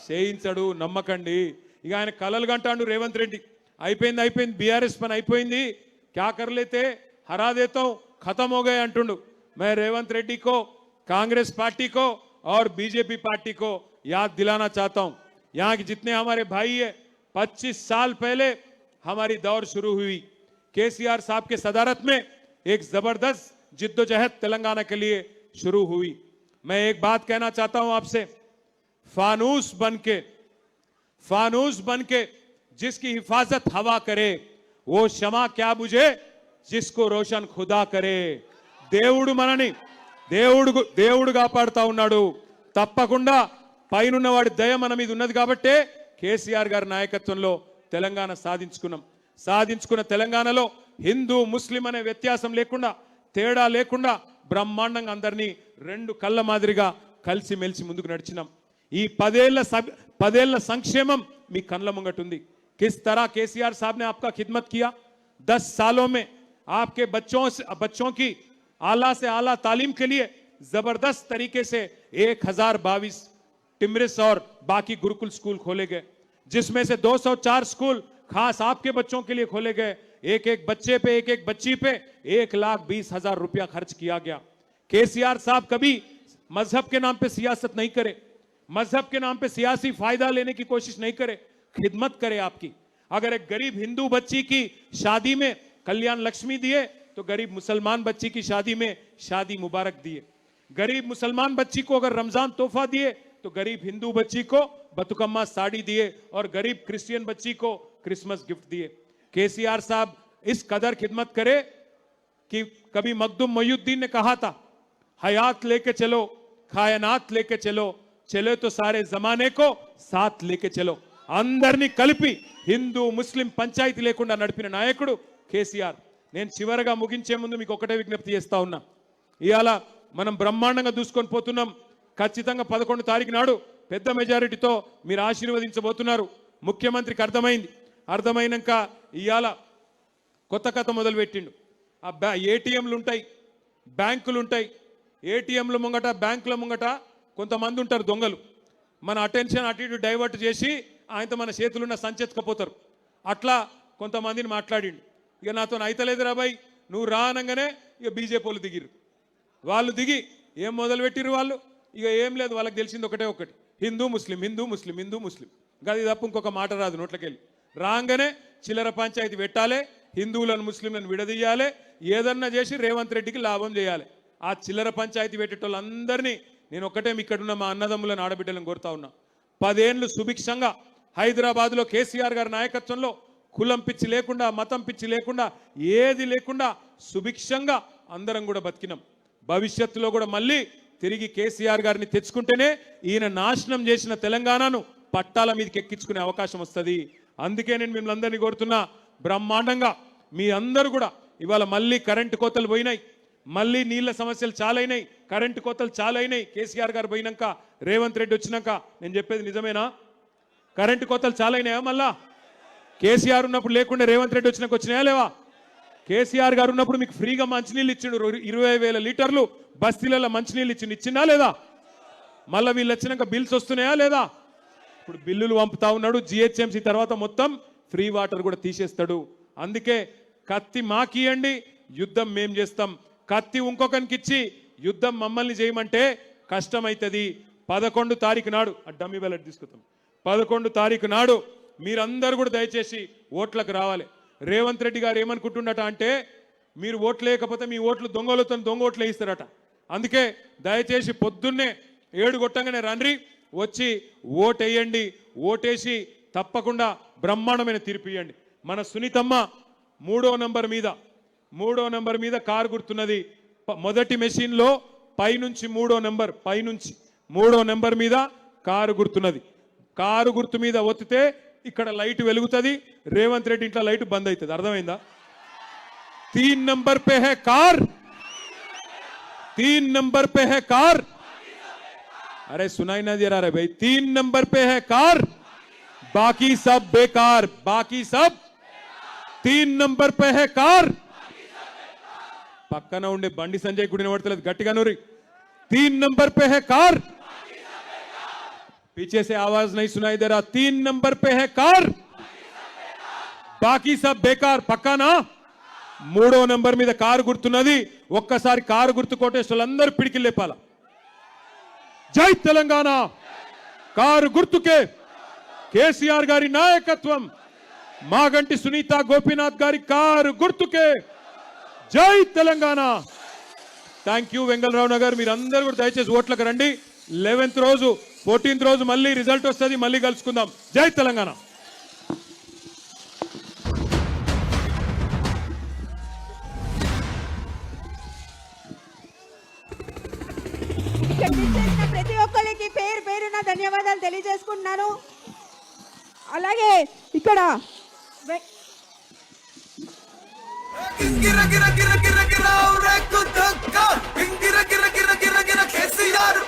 చేయించడు. నమ్మకండి. ఇక ఆయన కలలు కంటాడు రేవంత్ రెడ్డి. అయిపోయింది బీఆర్ఎస్ పని అయిపోయింది, క్యా कर लेते हरा देता हूं, खत्म हो गए अंटुंडु. मैं रेवंत रेड्डी को, कांग्रेस पार्टी को और बीजेपी पार्टी को याद दिलाना चाहता हूं, यहाँ के जितने हमारे भाई है, 25 साल पहले हमारी दौर शुरू हुई, केसीआर साहब के सदारत में एक जबरदस्त जिद्दोजहद तेलंगाना के लिए शुरू हुई. मैं एक बात कहना चाहता हूं आपसे, फानूस बनके जिसकी हिफाजत हवा करे, वो क्षमा क्या बुझे जिसको रोशन खुदा करे. దేవుడు మనని దేవుడు కాపాడుతా ఉన్నాడు. తప్పకుండా పైనున్న వాడి దయ మన మీద ఉన్నది కాబట్టే కేసీఆర్ గారి నాయకత్వంలో తెలంగాణ సాధించుకున్న తెలంగాణలో హిందూ ముస్లిం అనే వ్యత్యాసం లేకుండా, తేడా లేకుండా బ్రహ్మాండంగా అందరినీ 2 కళ్ళ మాదిరిగా కలిసి మెలిసి ముందుకు నడిచినాం. ఈ 10 ఏళ్ల సంక్షేమం మీ కళ్ళ ముంగటుంది. किस तरह केसीआर साहब ने आपका खिदमत किया. 10 सालों में आपके बच्चों की आला से आला तालीम के लिए जबरदस्त तरीके से 1022 टिमरिस और बाकी गुरुकुल स्कूल खोले गए, जिसमें से 204 स्कूल खास आपके बच्चों के लिए खोले गए। एक एक बच्चे पे, एक एक बच्ची पे 1,20,000 रुपया खर्च किया गया। केसीआर साहब कभी मजहब के नाम पे सियासत नहीं करे, मजहब के नाम पे सियासी फायदा लेने की कोशिश नहीं करे, खिदमत करे आपकी। अगर एक गरीब हिंदू बच्ची की शादी में कल्याण लक्ष्मी दिए तो गरीब मुसलमान बच्ची की शादी में शादी मुबारक दिए। गरीब मुसलमान बच्ची को अगर रमजान तोहफा दिए तो गरीब हिंदू बच्ची को बतुकम्मा साड़ी दिए और गरीब क्रिश्चियन बच्ची को क्रिसमस गिफ्ट दिए। केसीआर साहब इस कदर खिदमत करे कि कभी मखदूम मोइनुद्दीन ने कहा था, हयात लेके चलो, कायनात लेके चलो, चले तो सारे जमाने को साथ लेके चलो। అందరినీ కలిపి హిందూ ముస్లిం పంచాయతీ లేకుండా నడిపిన నాయకుడు కేసీఆర్. నేను చివరగా ముగించే ముందు మీకు ఒకటే విజ్ఞప్తి చేస్తా ఉన్నా. ఇవాళ మనం బ్రహ్మాండంగా దూసుకొని పోతున్నాం. ఖచ్చితంగా 11 తారీఖు నాడు పెద్ద మెజారిటీతో మీరు ఆశీర్వదించబోతున్నారు. ముఖ్యమంత్రికి అర్థమైనాక ఇవాళ కొత్త కథ మొదలు పెట్టిండు. ఆ ఏటీఎంలు ఉంటాయి, బ్యాంకులు ఉంటాయి. ఏటీఎంల ముంగట, బ్యాంకుల ముంగట కొంతమంది ఉంటారు దొంగలు. మన అటెన్షన్ అటు ఇటు డైవర్ట్ చేసి ఆయనతో మన చేతులున్న సంచెత్తుకపోతారు. అట్లా కొంతమందిని మాట్లాడిండు. ఇక నాతో అయితలేదు రాబాయ్, నువ్వు రానంగానే ఇక బీజేపీ వాళ్ళు దిగిరు. వాళ్ళు దిగి ఏం మొదలు పెట్టిరు వాళ్ళు? ఇక ఏం లేదు, వాళ్ళకి తెలిసింది ఒకటి, హిందూ ముస్లిం, హిందూ ముస్లిం, హిందూ ముస్లిం. గది తప్ప ఇంకొక మాట రాదు నోట్లకెళ్ళి. రాగానే చిల్లర పంచాయతీ పెట్టాలి, హిందువులను ముస్లింలను విడదీయాలి, ఏదన్నా చేసి రేవంత్ రెడ్డికి లాభం చేయాలి. ఆ చిల్లర పంచాయతీ పెట్టేటోళ్ళందరినీ నేను ఒకటే ఇక్కడున్న మా అన్నదమ్ములను ఆడబిడ్డలను కోరుతా ఉన్నా. 10 ఏళ్ళు సుభిక్షంగా హైదరాబాద్లో కేసీఆర్ గారి నాయకత్వంలో కులం పిచ్చి లేకుండా, మతం పిచ్చి లేకుండా, ఏది లేకుండా సుభిక్షంగా అందరం కూడా బతికినాం. భవిష్యత్తులో కూడా మళ్ళీ తిరిగి కేసీఆర్ గారిని తెచ్చుకుంటేనే ఈయన నాశనం చేసిన తెలంగాణను పట్టాల మీదకి ఎక్కించుకునే అవకాశం వస్తుంది. అందుకే నేను మిమ్మల్ని అందరినీ కోరుతున్నా, బ్రహ్మాండంగా మీ అందరూ కూడా ఇవాళ మళ్ళీ కరెంటు కోతలు పోయినాయి, మళ్ళీ నీళ్ల సమస్యలు చాలా అయినాయి, కరెంటు కోతలు చాలా అయినాయి. కేసీఆర్ గారు పోయినాక, రేవంత్ రెడ్డి వచ్చినాక నేను చెప్పేది నిజమేనా? కరెంటు కోతలు చాలా అయినాయా? మళ్ళా కేసీఆర్ ఉన్నప్పుడు లేకుండా రేవంత్ రెడ్డి వచ్చినాక వచ్చినాయా లేవా? కేసీఆర్ గారు ఉన్నప్పుడు మీకు ఫ్రీగా మంచినీళ్ళు ఇచ్చిండు, 20,000 లీటర్లు బస్తీలలో మంచినీళ్ళు ఇచ్చిందా లేదా? మళ్ళీ వీళ్ళు వచ్చినాక బిల్స్ వస్తున్నాయా లేదా? ఇప్పుడు బిల్లులు పంపుతా ఉన్నాడు. జిహెచ్ఎంసీ తర్వాత మొత్తం ఫ్రీ వాటర్ కూడా తీసేస్తాడు. అందుకే కత్తి మాకియండి, యుద్ధం మేం చేస్తాం. కత్తి ఇంకొకరికి ఇచ్చి యుద్ధం మమ్మల్ని చేయమంటే కష్టమైతుంది. 11 తారీఖు నాడు డమ్మీ బ్యాలెట్ తీసుకుంటాం. 11 తారీఖు నాడు మీరందరూ కూడా దయచేసి ఓట్లకు రావాలి. రేవంత్ రెడ్డి గారు ఏమనుకుంటున్నట అంటే, మీరు ఓట్లు లేకపోతే మీ ఓట్లు దొంగ ఓట్లు వేయిస్తారట. అందుకే దయచేసి పొద్దున్నే 7 కొట్టంగానే రండి, వచ్చి ఓటేయండి. ఓటేసి తప్పకుండా బ్రహ్మాండమైన తీర్పు ఇవ్వండి. మన సునీతమ్మ 3వ నంబర్ మీద కారు గుర్తున్నది. మొదటి మెషిన్లో పైనుంచి 3వ నంబర్ మీద కారు గుర్తున్నది. కారు గుర్తు మీద ఒత్తితే ఇక్కడ లైట్ వెలుగుతుంది, రేవంత్ రెడ్డి ఇంట్లో లైట్ బంద్ అవుతుంది. అర్థమైందా? 3 number pay high car, 3 number pay high car. अरे सुनाई ना दे रहा है भाई? 3 नंबर पे है कार, बाकी सब बेकार, बाकी सब 3 नंबर पे है कार. పక్కన ఉండే బండి సంజయ్ గుడి నిలబడతలేదు, గట్టిగా నూరి. 3 नंबर पे है कार, पीछे से आवाज नहीं सुनाई दे रहा. 3 नंबर पे है कार, బాకీ సబ్ బేకార్. పక్కన 3వ నంబర్ మీద కారు గుర్తున్నది. ఒక్కసారి కారు గుర్తు కోటేశ్వరులందరూ పిడికిలు లేపాల. జై తెలంగాణ. కారు గుర్తుకే కేసీఆర్ గారి నాయకత్వం, మాగంటి సునీత గోపీనాథ్ గారి కారు గుర్తుకే జై తెలంగాణ. Thank you Vengalarao Nagar. మీరందరూ కూడా దయచేసి ఓట్లకు రండి. 11th రోజు 14th రోజు మళ్ళీ రిజల్ట్ వస్తుంది, మళ్ళీ కలుసుకుందాం. జై తెలంగాణ. ప్రతి ఒక్కరికి పేరున ధన్యవాదాలు తెలియజేసుకుంటున్నాను. అలాగే ఇక్కడ కేసీఆర్